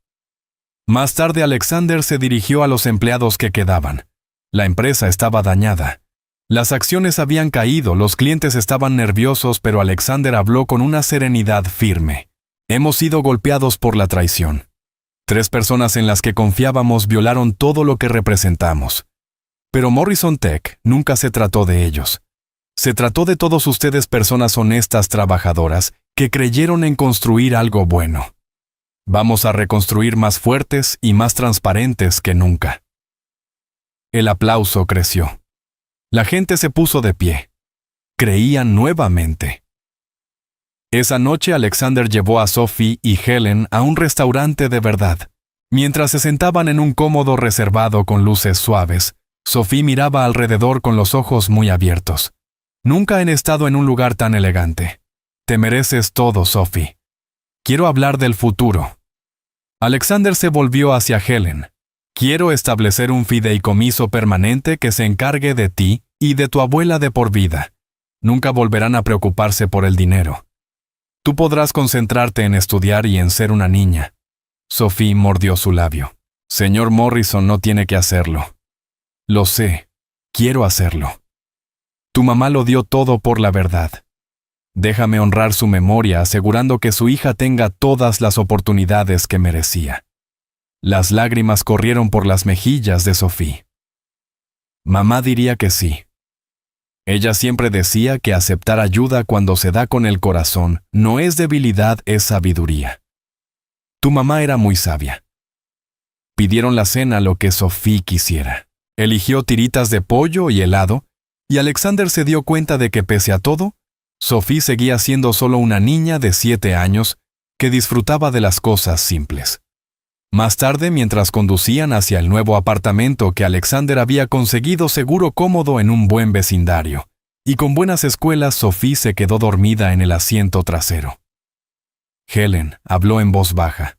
Más tarde, Alexander se dirigió a los empleados que quedaban. La empresa estaba dañada. Las acciones habían caído, los clientes estaban nerviosos, pero Alexander habló con una serenidad firme. «Hemos sido golpeados por la traición. 3 personas en las que confiábamos violaron todo lo que representamos. Pero Morrison Tech nunca se trató de ellos. Se trató de todos ustedes, personas honestas trabajadoras que creyeron en construir algo bueno. Vamos a reconstruir más fuertes y más transparentes que nunca». El aplauso creció. La gente se puso de pie. Creían nuevamente. Esa noche Alexander llevó a Sophie y Helen a un restaurante de verdad. Mientras se sentaban en un cómodo reservado con luces suaves, Sophie miraba alrededor con los ojos muy abiertos. «Nunca he estado en un lugar tan elegante. Te mereces todo, Sophie. Quiero hablar del futuro». Alexander se volvió hacia Helen. «Quiero establecer un fideicomiso permanente que se encargue de ti y de tu abuela de por vida. Nunca volverán a preocuparse por el dinero. Tú podrás concentrarte en estudiar y en ser una niña». Sophie mordió su labio. «Señor Morrison no tiene que hacerlo. Lo sé. Quiero hacerlo. Tu mamá lo dio todo por la verdad. Déjame honrar su memoria asegurando que su hija tenga todas las oportunidades que merecía». Las lágrimas corrieron por las mejillas de Sophie. Mamá diría que sí. Ella siempre decía que aceptar ayuda cuando se da con el corazón no es debilidad, es sabiduría. Tu mamá era muy sabia. Pidieron la cena lo que Sophie quisiera. Eligió tiritas de pollo y helado, y Alexander se dio cuenta de que pese a todo, Sophie seguía siendo solo una niña de 7 años que disfrutaba de las cosas simples. Más tarde, mientras conducían hacia el nuevo apartamento que Alexander había conseguido seguro cómodo en un buen vecindario, y con buenas escuelas, Sophie se quedó dormida en el asiento trasero. Helen habló en voz baja.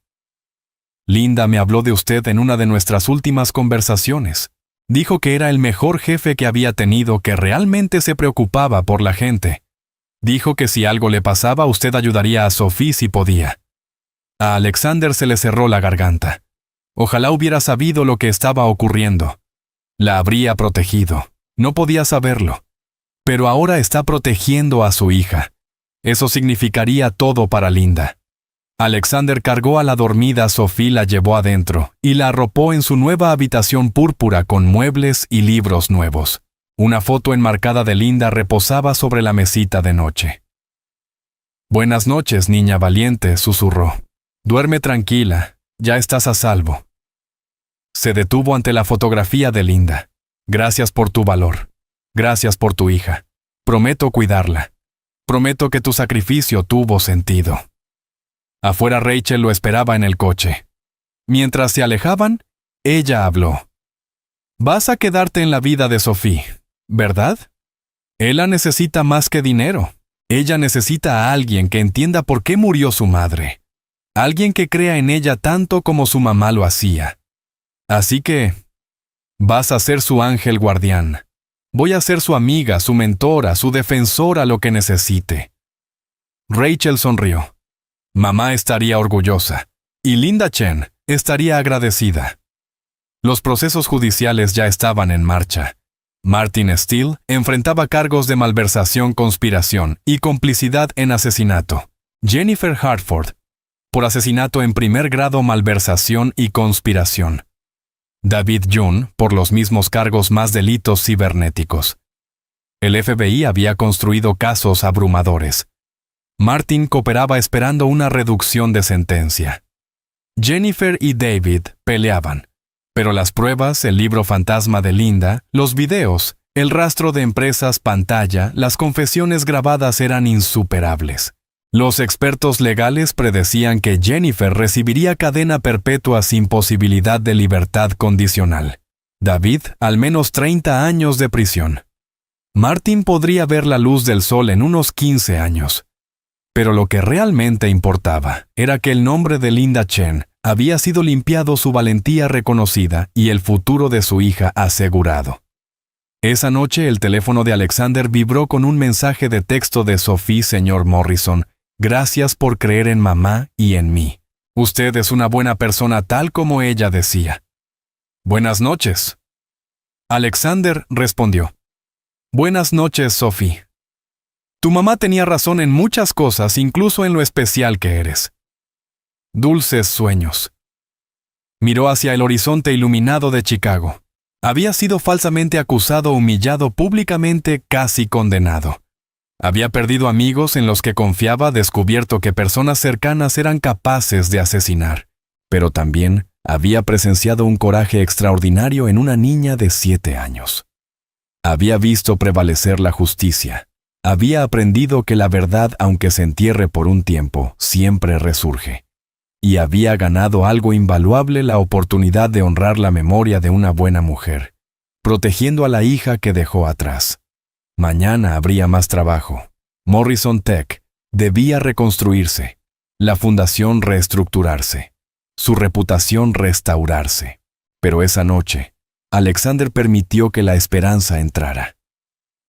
«Linda me habló de usted en una de nuestras últimas conversaciones. Dijo que era el mejor jefe que había tenido, que realmente se preocupaba por la gente. Dijo que si algo le pasaba, usted ayudaría a Sophie si podía». A Alexander se le cerró la garganta. Ojalá hubiera sabido lo que estaba ocurriendo. La habría protegido. No podía saberlo. Pero ahora está protegiendo a su hija. Eso significaría todo para Linda. Alexander cargó a la dormida Sophie, la llevó adentro y la arropó en su nueva habitación púrpura con muebles y libros nuevos. Una foto enmarcada de Linda reposaba sobre la mesita de noche. «Buenas noches, niña valiente», susurró. «Duerme tranquila, ya estás a salvo». Se detuvo ante la fotografía de Linda. «Gracias por tu valor. Gracias por tu hija. Prometo cuidarla. Prometo que tu sacrificio tuvo sentido». Afuera Rachel lo esperaba en el coche. Mientras se alejaban, ella habló. «Vas a quedarte en la vida de Sophie, ¿verdad? Él la necesita más que dinero. Ella necesita a alguien que entienda por qué murió su madre. Alguien que crea en ella tanto como su mamá lo hacía. Así que, vas a ser su ángel guardián. Voy a ser su amiga, su mentora, su defensora, lo que necesite». Rachel sonrió. Mamá estaría orgullosa, y Linda Chen estaría agradecida. Los procesos judiciales ya estaban en marcha. Martin Steele enfrentaba cargos de malversación, conspiración y complicidad en asesinato. Jennifer Hartford, por asesinato en primer grado, malversación y conspiración. David June, por los mismos cargos más delitos cibernéticos. El FBI había construido casos abrumadores. Martin cooperaba esperando una reducción de sentencia. Jennifer y David peleaban, pero las pruebas, el libro fantasma de Linda, los videos, el rastro de empresas pantalla, las confesiones grabadas eran insuperables. Los expertos legales predecían que Jennifer recibiría cadena perpetua sin posibilidad de libertad condicional. David, al menos 30 años de prisión. Martin podría ver la luz del sol en unos 15 años. Pero lo que realmente importaba era que el nombre de Linda Chen había sido limpiado, su valentía reconocida y el futuro de su hija asegurado. Esa noche el teléfono de Alexander vibró con un mensaje de texto de Sophie. «Señor Morrison, gracias por creer en mamá y en mí. Usted es una buena persona tal como ella decía. Buenas noches». Alexander respondió. «Buenas noches, Sophie. Tu mamá tenía razón en muchas cosas, incluso en lo especial que eres. Dulces sueños». Miró hacia el horizonte iluminado de Chicago. Había sido falsamente acusado, humillado públicamente, casi condenado. Había perdido amigos en los que confiaba, descubierto que personas cercanas eran capaces de asesinar. Pero también había presenciado un coraje extraordinario en una niña de 7 años. Había visto prevalecer la justicia. Había aprendido que la verdad, aunque se entierre por un tiempo, siempre resurge. Y había ganado algo invaluable: la oportunidad de honrar la memoria de una buena mujer, protegiendo a la hija que dejó atrás. Mañana habría más trabajo. Morrison Tech debía reconstruirse, la fundación reestructurarse, su reputación restaurarse. Pero esa noche, Alexander permitió que la esperanza entrara.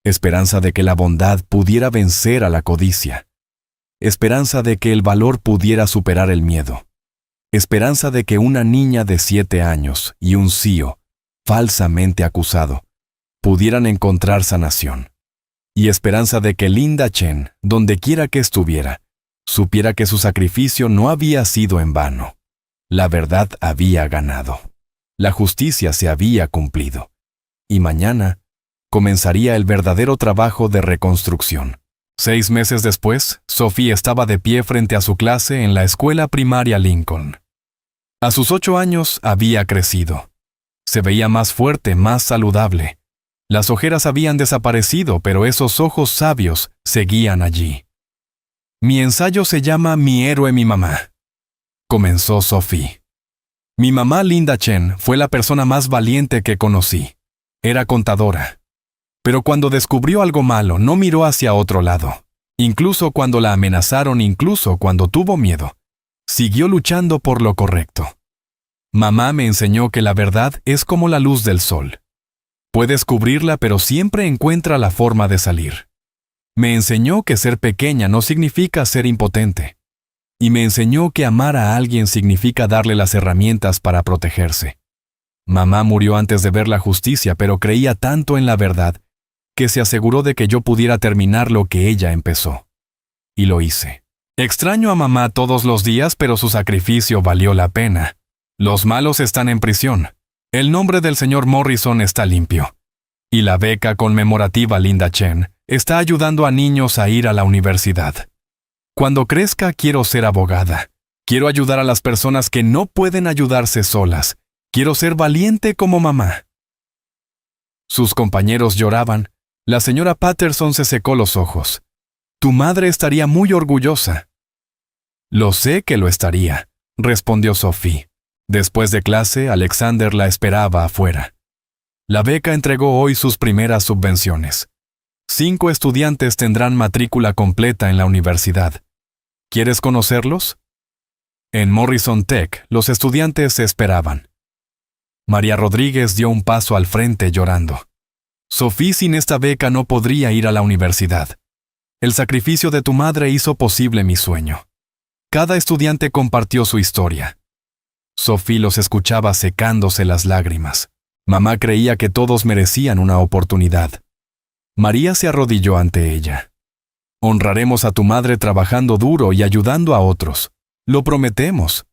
Esperanza de que la bondad pudiera vencer a la codicia. Esperanza de que el valor pudiera superar el miedo. Esperanza de que una niña de 7 años y un CEO, falsamente acusado, pudieran encontrar sanación. Y esperanza de que Linda Chen, donde quiera que estuviera, supiera que su sacrificio no había sido en vano. La verdad había ganado. La justicia se había cumplido. Y mañana comenzaría el verdadero trabajo de reconstrucción. 6 meses después, Sophie estaba de pie frente a su clase en la escuela primaria Lincoln. A sus 8 años había crecido. Se veía más fuerte, más saludable. Las ojeras habían desaparecido, pero esos ojos sabios seguían allí. «Mi ensayo se llama Mi héroe, mi mamá», comenzó Sophie. «Mi mamá, Linda Chen, fue la persona más valiente que conocí. Era contadora. Pero cuando descubrió algo malo, no miró hacia otro lado. Incluso cuando la amenazaron, incluso cuando tuvo miedo, siguió luchando por lo correcto. Mamá me enseñó que la verdad es como la luz del sol. Puedes cubrirla, pero siempre encuentra la forma de salir. Me enseñó que ser pequeña no significa ser impotente. Y me enseñó que amar a alguien significa darle las herramientas para protegerse. Mamá murió antes de ver la justicia, pero creía tanto en la verdad que se aseguró de que yo pudiera terminar lo que ella empezó. Y lo hice. Extraño a mamá todos los días, pero su sacrificio valió la pena. Los malos están en prisión. El nombre del señor Morrison está limpio. Y la beca conmemorativa Linda Chen está ayudando a niños a ir a la universidad. Cuando crezca quiero ser abogada. Quiero ayudar a las personas que no pueden ayudarse solas. Quiero ser valiente como mamá. Sus compañeros lloraban. La señora Patterson se secó los ojos. Tu madre estaría muy orgullosa. Lo sé que lo estaría, respondió Sophie. Después de clase, Alexander la esperaba afuera. La beca entregó hoy sus primeras subvenciones. 5 estudiantes tendrán matrícula completa en la universidad. ¿Quieres conocerlos? En Morrison Tech, los estudiantes se esperaban. María Rodríguez dio un paso al frente llorando. Sophie, sin esta beca no podría ir a la universidad. El sacrificio de tu madre hizo posible mi sueño. Cada estudiante compartió su historia. Sophie los escuchaba secándose las lágrimas. Mamá creía que todos merecían una oportunidad. María se arrodilló ante ella. Honraremos a tu madre trabajando duro y ayudando a otros. Lo prometemos.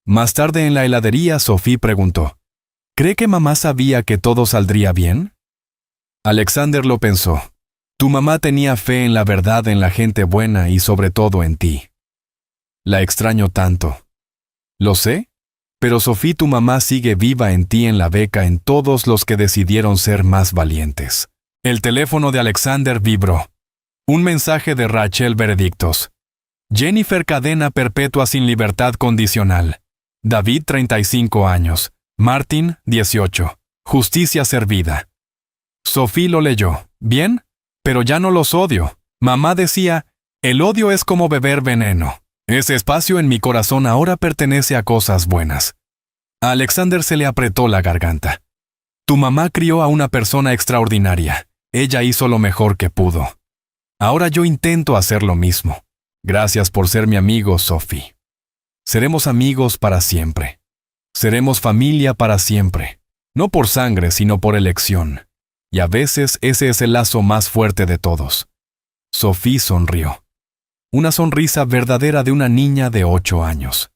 Más tarde en la heladería, Sophie preguntó, ¿cree que mamá sabía que todo saldría bien? Alexander lo pensó. Tu mamá tenía fe en la verdad, en la gente buena y sobre todo en ti. La extraño tanto. Lo sé, pero Sophie, tu mamá sigue viva en ti, en la beca, en todos los que decidieron ser más valientes. El teléfono de Alexander vibró. Un mensaje de Rachel Veredictos. Jennifer, cadena perpetua sin libertad condicional. David, 35 años. Martin, 18. Justicia servida. Sophie lo leyó. Bien, pero ya no los odio. Mamá decía, el odio es como beber veneno. Ese espacio en mi corazón ahora pertenece a cosas buenas. A Alexander se le apretó la garganta. Tu mamá crió a una persona extraordinaria. Ella hizo lo mejor que pudo. Ahora yo intento hacer lo mismo. Gracias por ser mi amigo, Sophie. Seremos amigos para siempre. Seremos familia para siempre. No por sangre, sino por elección. Y a veces ese es el lazo más fuerte de todos. Sophie sonrió. Una sonrisa verdadera de una niña de 8 años.